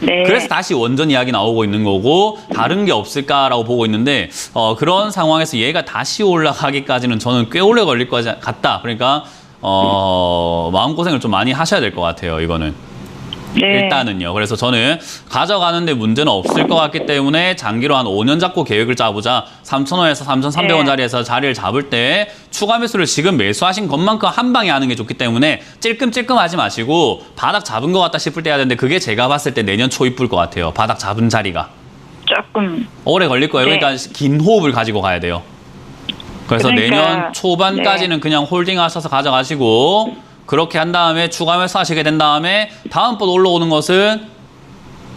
네. 그래서 다시 원전 이야기 나오고 있는 거고 다른 게 없을까라고 보고 있는데 그런 상황에서 얘가 다시 올라가기까지는 저는 꽤 오래 걸릴 것 같다. 그러니까 마음고생을 좀 많이 하셔야 될 것 같아요. 이거는. 네. 일단은요. 그래서 저는 가져가는데 문제는 없을 것 같기 때문에 장기로 한 5년 잡고 계획을 짜보자. 3,000원에서 3,300원 네. 자리에서 자리를 잡을 때 추가 매수를 지금 매수하신 것만큼 한 방에 하는 게 좋기 때문에 찔끔찔끔 하지 마시고 바닥 잡은 것 같다 싶을 때 해야 되는데 그게 제가 봤을 때 내년 초입부일 것 같아요. 바닥 잡은 자리가. 조금. 오래 걸릴 거예요. 네. 그러니까 긴 호흡을 가지고 가야 돼요. 그래서 그러니까, 내년 초반까지는 그냥 홀딩 하셔서 가져가시고 그렇게 한 다음에 추가 매수하시게 된 다음에 다음번 올라오는 것은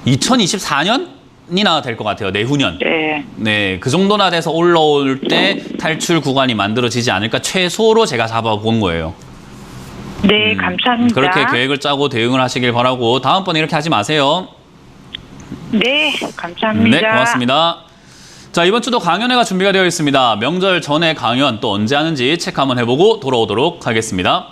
2024년이나 될 것 같아요. 내후년. 네. 네, 그 정도나 돼서 올라올 때 탈출 구간이 만들어지지 않을까 최소로 제가 잡아본 거예요. 네, 감사합니다. 그렇게 계획을 짜고 대응을 하시길 바라고 다음번에 이렇게 하지 마세요. 네, 감사합니다. 네, 고맙습니다. 자, 이번 주도 강연회가 준비가 되어 있습니다. 명절 전에 강연 또 언제 하는지 체크 한번 해보고 돌아오도록 하겠습니다.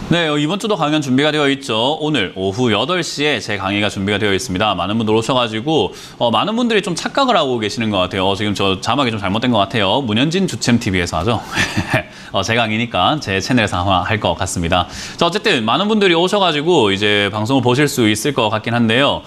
네, 이번 주도 강연 준비가 되어 있죠. 오늘 오후 8시에 제 강의가 준비가 되어 있습니다. 많은 분들 오셔가지고 많은 분들이 좀 착각을 하고 계시는 것 같아요. 지금 저 자막이 좀 잘못된 것 같아요. 문현진 주챔TV에서 하죠. 제 강의니까 제 채널에서 아마 할 것 같습니다. 자, 어쨌든 많은 분들이 오셔가지고 이제 방송을 보실 수 있을 것 같긴 한데요.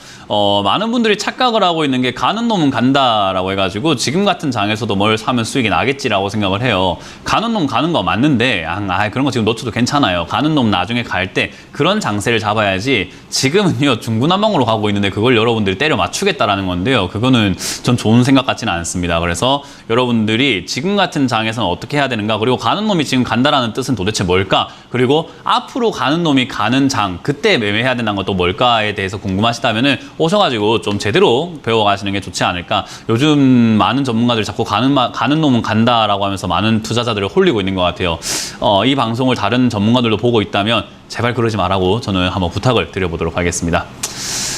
많은 분들이 착각을 하고 있는 게 가는 놈은 간다라고 해가지고 지금 같은 장에서도 뭘 사면 수익이 나겠지라고 생각을 해요. 가는 놈 가는 거 맞는데 그런 거 지금 놓쳐도 괜찮아요. 가는 놈 나중에 갈 때 그런 장세를 잡아야지 지금은요 중구난방으로 가고 있는데 그걸 여러분들이 때려 맞추겠다라는 건데요. 그거는 전 좋은 생각 같지는 않습니다. 그래서 여러분들이 지금 같은 장에서는 어떻게 해야 되는가, 그리고 가는 놈이 지금 간다라는 뜻은 도대체 뭘까, 그리고 앞으로 가는 놈이 가는 장 그때 매매해야 된다는 것도 뭘까에 대해서 궁금하시다면은 오셔가지고 좀 제대로 배워가시는 게 좋지 않을까. 요즘 많은 전문가들이 자꾸 가는 놈은 간다라고 하면서 많은 투자자들을 홀리고 있는 것 같아요. 이 방송을 다른 전문가들도 보고 있다면 제발 그러지 말라고 저는 한번 부탁을 드려보도록 하겠습니다.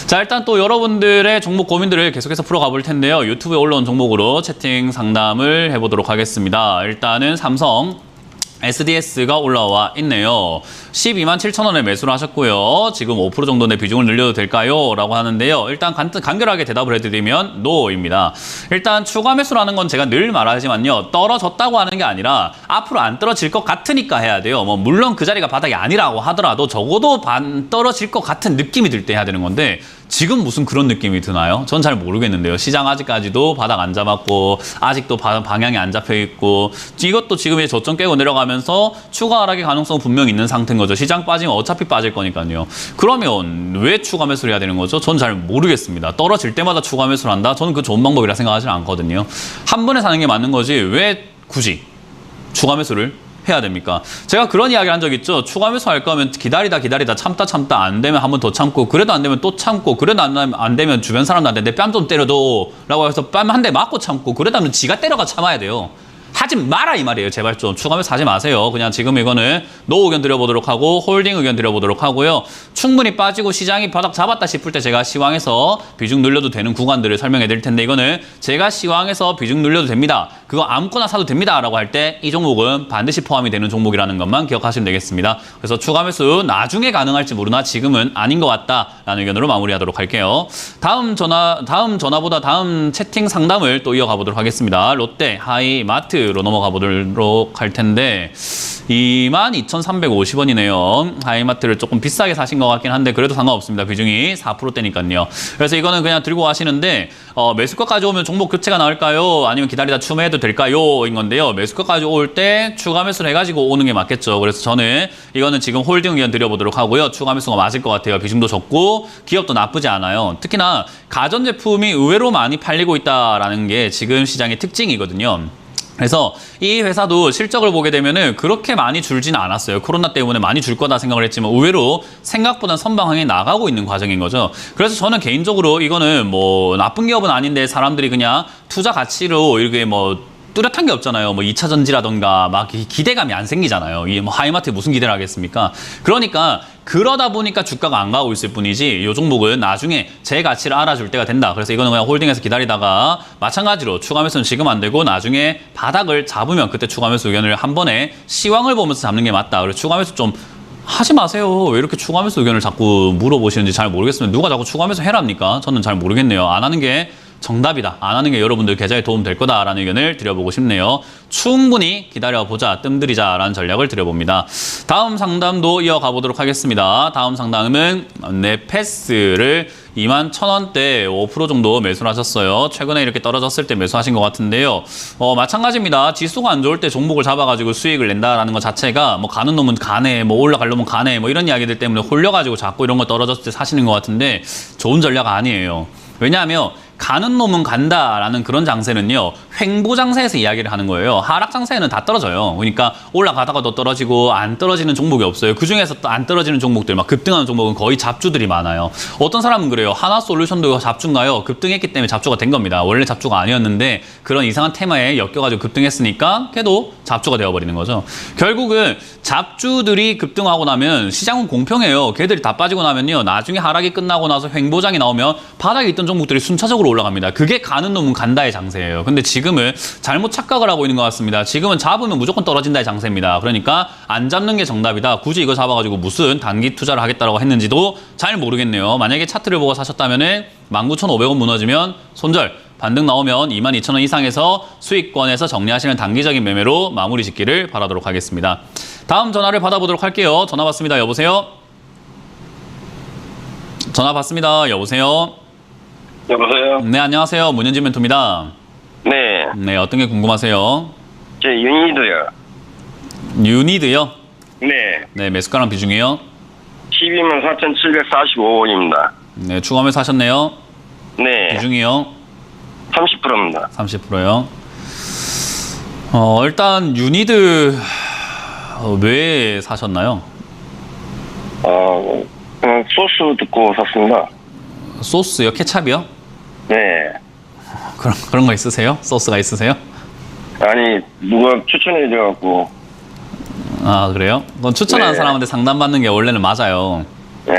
자, 일단 또 여러분들의 종목 고민들을 계속해서 풀어가 볼 텐데요. 유튜브에 올라온 종목으로 채팅 상담을 해보도록 하겠습니다. 일단은 삼성 SDS가 올라와 있네요. 12만 7천 원에 매수를 하셨고요. 지금 5% 정도 내 비중을 늘려도 될까요? 라고 하는데요. 일단 간결하게 대답을 해드리면 NO입니다. 일단 추가 매수라는 건 제가 늘 말하지만요. 떨어졌다고 하는 게 아니라 앞으로 안 떨어질 것 같으니까 해야 돼요. 물론 그 자리가 바닥이 아니라고 하더라도 적어도 떨어질 것 같은 느낌이 들 때 해야 되는 건데 지금 무슨 그런 느낌이 드나요? 전 잘 모르겠는데요. 시장 아직까지도 바닥 안 잡았고 아직도 방향이 안 잡혀 있고 이것도 지금 저점 깨고 내려가면서 추가 하락의 가능성 분명히 있는 상태인 거죠. 시장 빠지면 어차피 빠질 거니까요. 그러면 왜 추가 매수를 해야 되는 거죠? 전 잘 모르겠습니다. 떨어질 때마다 추가 매수를 한다? 저는 그 좋은 방법이라 생각하지는 않거든요. 한 번에 사는 게 맞는 거지 왜 굳이 추가 매수를 해야 됩니까? 제가 그런 이야기를 한 적 있죠. 추가 매수할 거면 기다리다 참다 안 되면 한 번 더 참고, 그래도 안 되면 또 참고, 그래도 안 되면 주변 사람들한테 내 뺨 좀 때려도 라고 해서 뺨 한 대 맞고 참고, 그러다 보면 지가 때려가 참아야 돼요. 하지 마라 이 말이에요. 제발 좀 추가 매수 하지 마세요. 그냥 지금 이거는 노 의견 드려보도록 하고 홀딩 의견 드려보도록 하고요. 충분히 빠지고 시장이 바닥 잡았다 싶을 때 제가 시황에서 비중 늘려도 되는 구간들을 설명해 드릴 텐데, 이거는 제가 시황에서 비중 늘려도 됩니다, 그거 아무거나 사도 됩니다 라고 할 때 이 종목은 반드시 포함이 되는 종목이라는 것만 기억하시면 되겠습니다. 그래서 추가 매수 나중에 가능할지 모르나 지금은 아닌 것 같다라는 의견으로 마무리하도록 할게요. 다음 채팅 상담을 또 이어가 보도록 하겠습니다. 롯데 하이마트로 넘어가 보도록 할 텐데 22,350원이네요. 하이마트를 조금 비싸게 사신 것 같긴 한데 그래도 상관없습니다. 비중이 4%대니까요. 그래서 이거는 그냥 들고 가시는데 매수가까지 오면 종목 교체가 나올까요? 아니면 기다리다 추매해도 될까요? 인 건데요. 매수가까지 올 때 추가 매수를 해가지고 오는 게 맞겠죠. 그래서 저는 이거는 지금 홀딩 의견 드려보도록 하고요. 추가 매수가 맞을 것 같아요. 비중도 적고 기업도 나쁘지 않아요. 특히나 가전제품이 의외로 많이 팔리고 있다라는 게 지금 시장의 특징이거든요. 그래서 이 회사도 실적을 보게 되면은 그렇게 많이 줄지는 않았어요. 코로나 때문에 많이 줄 거다 생각을 했지만 의외로 생각보다 선방향에 나가고 있는 과정인 거죠. 그래서 저는 개인적으로 이거는 나쁜 기업은 아닌데 사람들이 그냥 투자 가치로 이렇게 뚜렷한 게 없잖아요. 2차 전지라던가 막 기대감이 안 생기잖아요. 이 하이마트에 무슨 기대를 하겠습니까? 그러다 보니까 주가가 안 가고 있을 뿐이지 이 종목은 나중에 제 가치를 알아줄 때가 된다. 그래서 이거는 그냥 홀딩해서 기다리다가 마찬가지로 추가 매수는 지금 안 되고 나중에 바닥을 잡으면 그때 추가 매수 의견을 한 번에 시황을 보면서 잡는 게 맞다. 그리고 추가 매수 좀 하지 마세요. 왜 이렇게 추가하면서 의견을 자꾸 물어보시는지 잘 모르겠습니다. 누가 자꾸 추가하면서 해랍니까? 저는 잘 모르겠네요. 안 하는 게 정답이다. 안 하는 게 여러분들 계좌에 도움 될 거다라는 의견을 드려보고 싶네요. 충분히 기다려보자, 뜸들이자라는 전략을 드려봅니다. 다음 상담도 이어가 보도록 하겠습니다. 다음 상담은 네페스를 21,000원대 5% 정도 매수를 하셨어요. 최근에 이렇게 떨어졌을 때 매수하신 것 같은데요. 마찬가지입니다. 지수가 안 좋을 때 종목을 잡아가지고 수익을 낸다라는 것 자체가 뭐 가는 놈은 가네, 뭐 올라갈 놈은 가네, 뭐 이런 이야기들 때문에 홀려가지고 자꾸 이런 거 떨어졌을 때 사시는 것 같은데 좋은 전략 아니에요. 왜냐하면 가는 놈은 간다라는 그런 장세는요, 횡보 장세에서 이야기를 하는 거예요. 하락 장세에는 다 떨어져요. 그러니까 올라가다가도 떨어지고 안 떨어지는 종목이 없어요. 그 중에서 또 안 떨어지는 종목들, 막 급등하는 종목은 거의 잡주들이 많아요. 어떤 사람은 그래요. 하나솔루션도 잡주인가요? 급등했기 때문에 잡주가 된 겁니다. 원래 잡주가 아니었는데 그런 이상한 테마에 엮여가지고 급등했으니까 걔도 잡주가 되어버리는 거죠. 결국은 잡주들이 급등하고 나면 시장은 공평해요. 걔들이 다 빠지고 나면요, 나중에 하락이 끝나고 나서 횡보장이 나오면 바닥에 있던 종목들이 순차적으로 올라갑니다. 그게 가는 놈은 간다의 장세예요. 근데 지금은 잘못 착각을 하고 있는 것 같습니다. 지금은 잡으면 무조건 떨어진다의 장세입니다. 그러니까 안 잡는 게 정답이다. 굳이 이거 잡아가지고 무슨 단기 투자를 하겠다라고 했는지도 잘 모르겠네요. 만약에 차트를 보고 사셨다면은 19,500원 무너지면 손절, 반등 나오면 22,000원 이상에서 수익권에서 정리하시는 단기적인 매매로 마무리 짓기를 바라도록 하겠습니다. 다음 전화를 받아보도록 할게요. 전화 받습니다. 여보세요? 전화 받습니다. 여보세요? 여보세요? 네, 안녕하세요. 문현진 멘토입니다. 네. 네, 어떤 게 궁금하세요? 제 유니드요. 유니드요? 네. 네, 매수가랑 비중이요? 124,745원입니다. 네, 추가하면서 하셨네요. 네. 비중이요? 30%입니다. 30%요. 일단 유니드 왜 사셨나요? 그냥 소스 듣고 샀습니다. 소스요? 케찹이요? 네. 그런 거 있으세요? 소스가 있으세요? 아니, 누가 추천해줘갖고. 아, 그래요? 그건 추천하는 네. 사람한테 상담받는 게 원래는 맞아요. 네.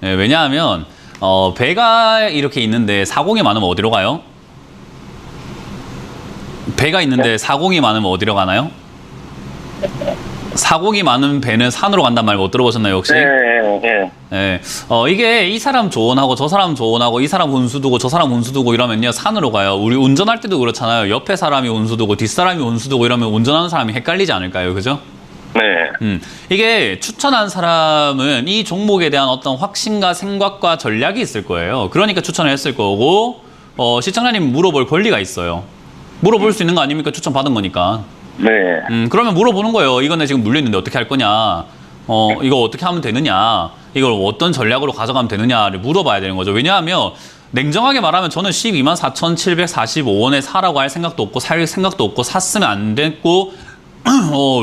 네, 왜냐하면 배가 이렇게 있는데 사공이 많으면 어디로 가요? 배가 있는데 사공이 많으면 어디로 가나요? 사공이 많은 배는 산으로 간단 말 못 들어보셨나요, 혹시? 네, 네. 네. 이게 이 사람 조언하고 저 사람 조언하고 이 사람 운수 두고 저 사람 운수 두고 이러면요, 산으로 가요. 우리 운전할 때도 그렇잖아요. 옆에 사람이 운수 두고 뒷사람이 운수 두고 이러면 운전하는 사람이 헷갈리지 않을까요? 그죠? 네. 이게 추천한 사람은 이 종목에 대한 어떤 확신과 생각과 전략이 있을 거예요. 그러니까 추천을 했을 거고, 시청자님 물어볼 권리가 있어요. 물어볼 수 있는 거 아닙니까? 추천 받은 거니까. 네. 그러면 물어보는 거예요. 이건 내 지금 물렸는데 어떻게 할 거냐? 이거 어떻게 하면 되느냐? 이걸 어떤 전략으로 가져가면 되느냐를 물어봐야 되는 거죠. 왜냐하면 냉정하게 말하면 저는 124,745원에 사라고 할 생각도 없고 살 생각도 없고 샀으면 안 됐고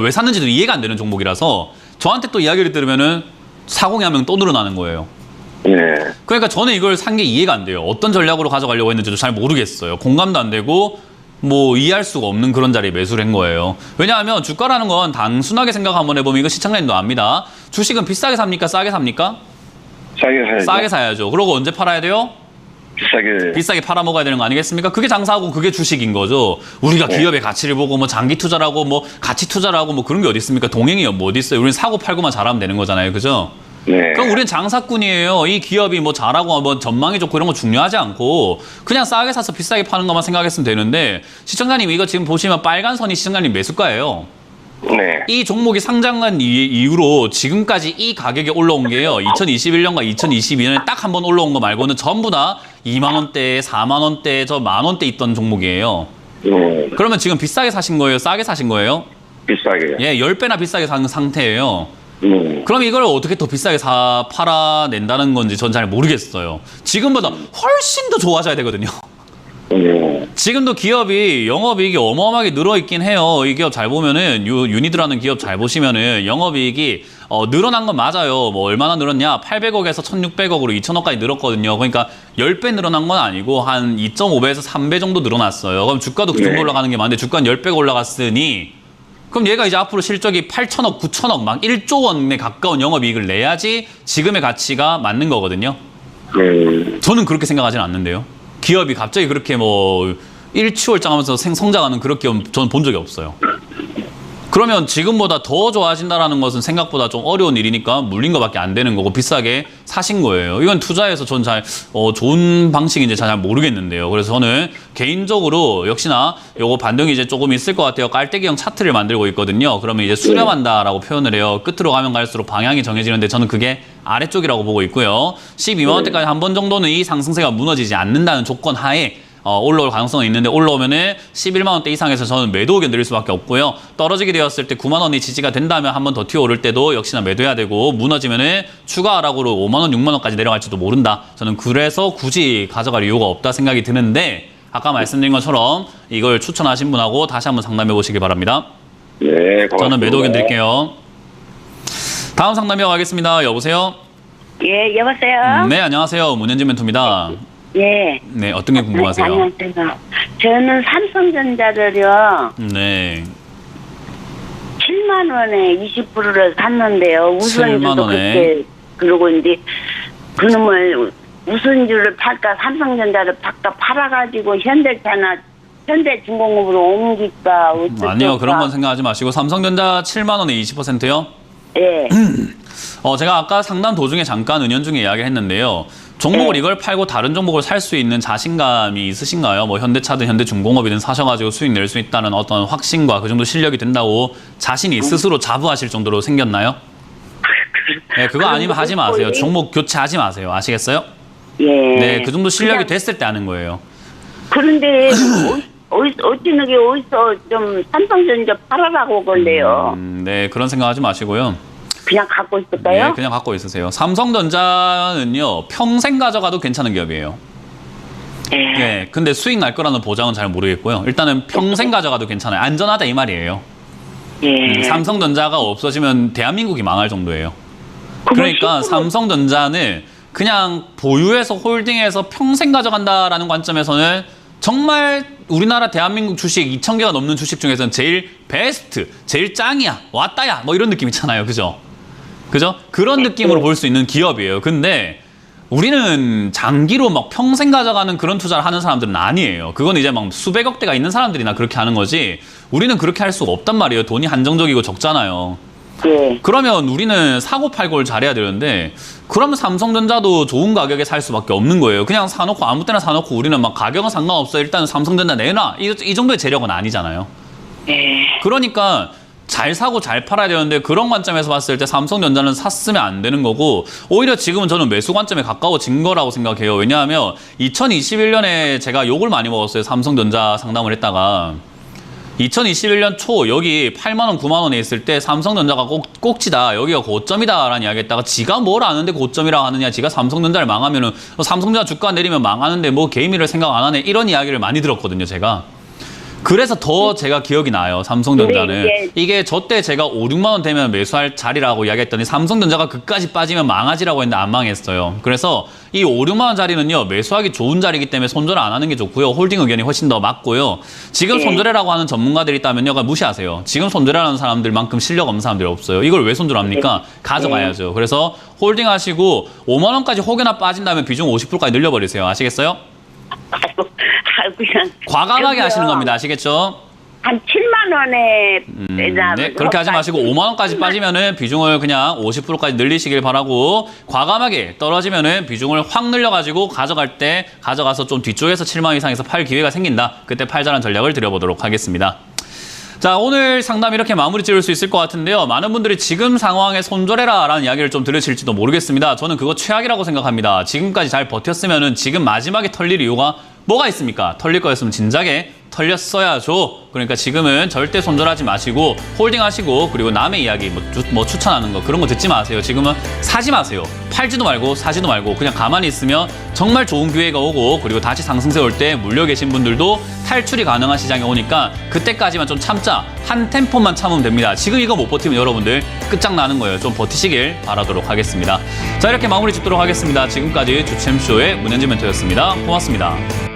왜 샀는지도 이해가 안 되는 종목이라서 저한테 또 이야기를 들으면은 사공이 하면 또 늘어나는 거예요. 네. 그러니까 저는 이걸 산 게 이해가 안 돼요. 어떤 전략으로 가져가려고 했는지도 잘 모르겠어요. 공감도 안 되고 뭐 이해할 수가 없는 그런 자리에 매수를 한 거예요. 왜냐하면 주가라는 건 단순하게 생각 한번 해보면 이거 시청자님도 압니다. 주식은 비싸게 삽니까? 싸게 삽니까? 싸게 사야죠. 싸게 사야죠. 그러고 언제 팔아야 돼요? 비싸게 팔아먹어야 되는 거 아니겠습니까? 그게 장사하고 그게 주식인 거죠. 우리가 기업의 가치를 보고 뭐 장기 투자라고 뭐 가치 투자라고 뭐 그런 게 어디 있습니까? 동행이 뭐 어디 있어요? 우리는 사고 팔고만 잘하면 되는 거잖아요. 그죠? 네. 그럼 우리는 장사꾼이에요. 이 기업이 뭐 잘하고 뭐 전망이 좋고 이런 거 중요하지 않고 그냥 싸게 사서 비싸게 파는 것만 생각했으면 되는데, 시청자님 이거 지금 보시면 빨간 선이 시청자님 매수가예요. 네. 이 종목이 상장한 이후로 지금까지 이 가격에 올라온 게요, 2021년과 2022년에 딱 한 번 올라온 거 말고는 전부 다 2만 원대, 4만 원대, 저 만 원대 있던 종목이에요. 그러면 지금 비싸게 사신 거예요? 싸게 사신 거예요? 비싸게요. 예, 10배나 비싸게 산 상태예요. 그럼 이걸 어떻게 더 비싸게 팔아낸다는 건지 전 잘 모르겠어요. 지금보다 훨씬 더 좋아져야 되거든요. 지금도 기업이 영업이익이 어마어마하게 늘어있긴 해요. 이 기업 잘 보면은 유니드라는 기업 잘 보시면은 영업이익이 늘어난 건 맞아요. 뭐 얼마나 늘었냐? 800억에서 1,600억으로 2,000억까지 늘었거든요. 그러니까 10배 늘어난 건 아니고 한 2.5배에서 3배 정도 늘어났어요. 그럼 주가도 그 정도 올라가는 게 맞는데 주가는 10배가 올라갔으니 그럼 얘가 이제 앞으로 실적이 8천억, 9천억 막 1조 원에 가까운 영업이익을 내야지 지금의 가치가 맞는 거거든요. 저는 그렇게 생각하지는 않는데요. 기업이 갑자기 그렇게 뭐 일취월장하면서 성장하는 그런 기업 저는 본 적이 없어요. 그러면 지금보다 더 좋아진다라는 것은 생각보다 좀 어려운 일이니까 물린 것밖에 안 되는 거고 비싸게 사신 거예요. 이건 투자해서 전 잘 좋은 방식인지 잘 모르겠는데요. 그래서 저는 개인적으로 역시나 요거 반등이 이제 조금 있을 것 같아요. 깔때기형 차트를 만들고 있거든요. 그러면 이제 수렴한다라고 표현을 해요. 끝으로 가면 갈수록 방향이 정해지는데 저는 그게 아래쪽이라고 보고 있고요. 12만 원대까지 한 번 정도는 이 상승세가 무너지지 않는다는 조건 하에 올라올 가능성은 있는데 올라오면은 11만 원대 이상에서 저는 매도 의견 드릴 수밖에 없고요. 떨어지게 되었을 때 9만 원이 지지가 된다면 한 번 더 튀어오를 때도 역시나 매도해야 되고 무너지면은 추가 하락으로 5만 원, 6만 원까지 내려갈지도 모른다. 저는 그래서 굳이 가져갈 이유가 없다 생각이 드는데 아까 말씀드린 것처럼 이걸 추천하신 분하고 다시 한번 상담해 보시기 바랍니다. 네, 고맙습니다. 저는 매도 의견 드릴게요. 다음 상담 이어가겠습니다. 여보세요? 예, 여보세요? 네, 안녕하세요. 문현진 멘토입니다. 예. 네, 어떤 게 궁금하세요? 안녕하세요. 저는 삼성전자를요, 네. 7만 원에 20%를 샀는데요. 7만 우선주도 원에. 그때, 그러고 이제 그놈을 우선주를 팔까 삼성전자를 팔아가지고 현대중공업으로 옮길까 어쩔까. 아니요, 그런 건 생각하지 마시고 삼성전자 7만 원에 20%요? 예. 제가 아까 상담 도중에 잠깐 은연중에 이야기를 했는데요. 종목을 이걸 팔고 다른 종목을 살 수 있는 자신감이 있으신가요? 뭐 현대차든 현대중공업이든 사셔가지고 수익 낼 수 있다는 어떤 확신과 그 정도 실력이 된다고 자신이 스스로 자부하실 정도로 생겼나요? 네, 그거 아니면 하지 마세요. 종목 교체하지 마세요. 아시겠어요? 예. 네, 그 정도 실력이 그냥- 됐을 때 하는 거예요. 그런데 어찌나게 어디서 좀 삼성전자 팔아라고 그래요. 네, 그런 생각하지 마시고요. 그냥 갖고 있을까요? 네, 그냥 갖고 있으세요. 삼성전자는요, 평생 가져가도 괜찮은 기업이에요. 예. 네, 근데 수익 날 거라는 보장은 잘 모르겠고요. 일단은 평생 가져가도 괜찮아요. 안전하다 이 말이에요. 예. 삼성전자가 없어지면 대한민국이 망할 정도예요. 그러니까 삼성전자는 그냥 보유해서 홀딩해서 평생 가져간다라는 관점에서는 정말 우리나라 대한민국 주식 2,000개가 넘는 주식 중에서는 제일 베스트, 제일 짱이야, 왔다야 뭐 이런 느낌 있잖아요. 그죠? 그죠? 그런 느낌으로 볼 수 있는 기업이에요. 근데 우리는 장기로 막 평생 가져가는 그런 투자를 하는 사람들은 아니에요. 그건 이제 막 수백억 대가 있는 사람들이나 그렇게 하는 거지 우리는 그렇게 할 수가 없단 말이에요. 돈이 한정적이고 적잖아요. 예. 그러면 우리는 사고 팔고를 잘해야 되는데 그러면 삼성전자도 좋은 가격에 살 수밖에 없는 거예요. 그냥 사놓고 아무 때나 사놓고 우리는 막 가격은 상관없어. 일단 삼성전자 내놔. 이 정도의 재력은 아니잖아요. 예. 그러니까 잘 사고 잘 팔아야 되는데 그런 관점에서 봤을 때 삼성전자는 샀으면 안 되는 거고 오히려 지금은 저는 매수 관점에 가까워진 거라고 생각해요. 왜냐하면 2021년에 제가 욕을 많이 먹었어요. 삼성전자 상담을 했다가 2021년 초 여기 8만 원, 9만 원에 있을 때 삼성전자가 꼭지다. 여기가 고점이다 라는 이야기 했다가 지가 뭘 아는데 고점이라고 하느냐. 지가 삼성전자를 망하면은 삼성전자 주가 내리면 망하는데 뭐 개미를 생각 안 하네. 이런 이야기를 많이 들었거든요. 제가. 그래서 더 제가 기억이 나요. 삼성전자는. 이게 저 때 제가 5, 6만 원 되면 매수할 자리라고 이야기했더니 삼성전자가 그까지 빠지면 망하지라고 했는데 안 망했어요. 그래서 이 5, 6만 원 자리는요. 매수하기 좋은 자리이기 때문에 손절 안 하는 게 좋고요. 홀딩 의견이 훨씬 더 맞고요. 지금 손절해라고 하는 전문가들이 있다면요. 무시하세요. 지금 손절하는 사람들만큼 실력 없는 사람들이 없어요. 이걸 왜 손절합니까? 가져가야죠. 그래서 홀딩 하시고 5만 원까지 혹여나 빠진다면 비중 50%까지 늘려버리세요. 아시겠어요? 그냥 과감하게 저기요. 하시는 겁니다. 아시겠죠? 한 7만 원에 네, 그렇게 하지 마시고 5만 원까지 빠지면은 비중을 그냥 50%까지 늘리시길 바라고 과감하게 떨어지면은 비중을 확 늘려가지고 가져갈 때 가져가서 좀 뒤쪽에서 7만 원 이상에서 팔 기회가 생긴다. 그때 팔자는 전략을 드려보도록 하겠습니다. 자, 오늘 상담 이렇게 마무리 지을 수 있을 것 같은데요. 많은 분들이 지금 상황에 손절해라 라는 이야기를 좀 들으실지도 모르겠습니다. 저는 그거 최악이라고 생각합니다. 지금까지 잘 버텼으면은 지금 마지막에 털릴 이유가 뭐가 있습니까? 털릴 거였으면 진작에 털렸어야죠. 그러니까 지금은 절대 손절하지 마시고 홀딩하시고 그리고 남의 이야기 뭐 추천하는 거 그런 거 듣지 마세요. 지금은 사지 마세요. 팔지도 말고 사지도 말고 그냥 가만히 있으면 정말 좋은 기회가 오고 그리고 다시 상승세 올 때 물려 계신 분들도 탈출이 가능한 시장이 오니까 그때까지만 좀 참자. 한 템포만 참으면 됩니다. 지금 이거 못 버티면 여러분들 끝장나는 거예요. 좀 버티시길 바라도록 하겠습니다. 자, 이렇게 마무리 짓도록 하겠습니다. 지금까지 주챔쇼의 문현진 멘토였습니다. 고맙습니다.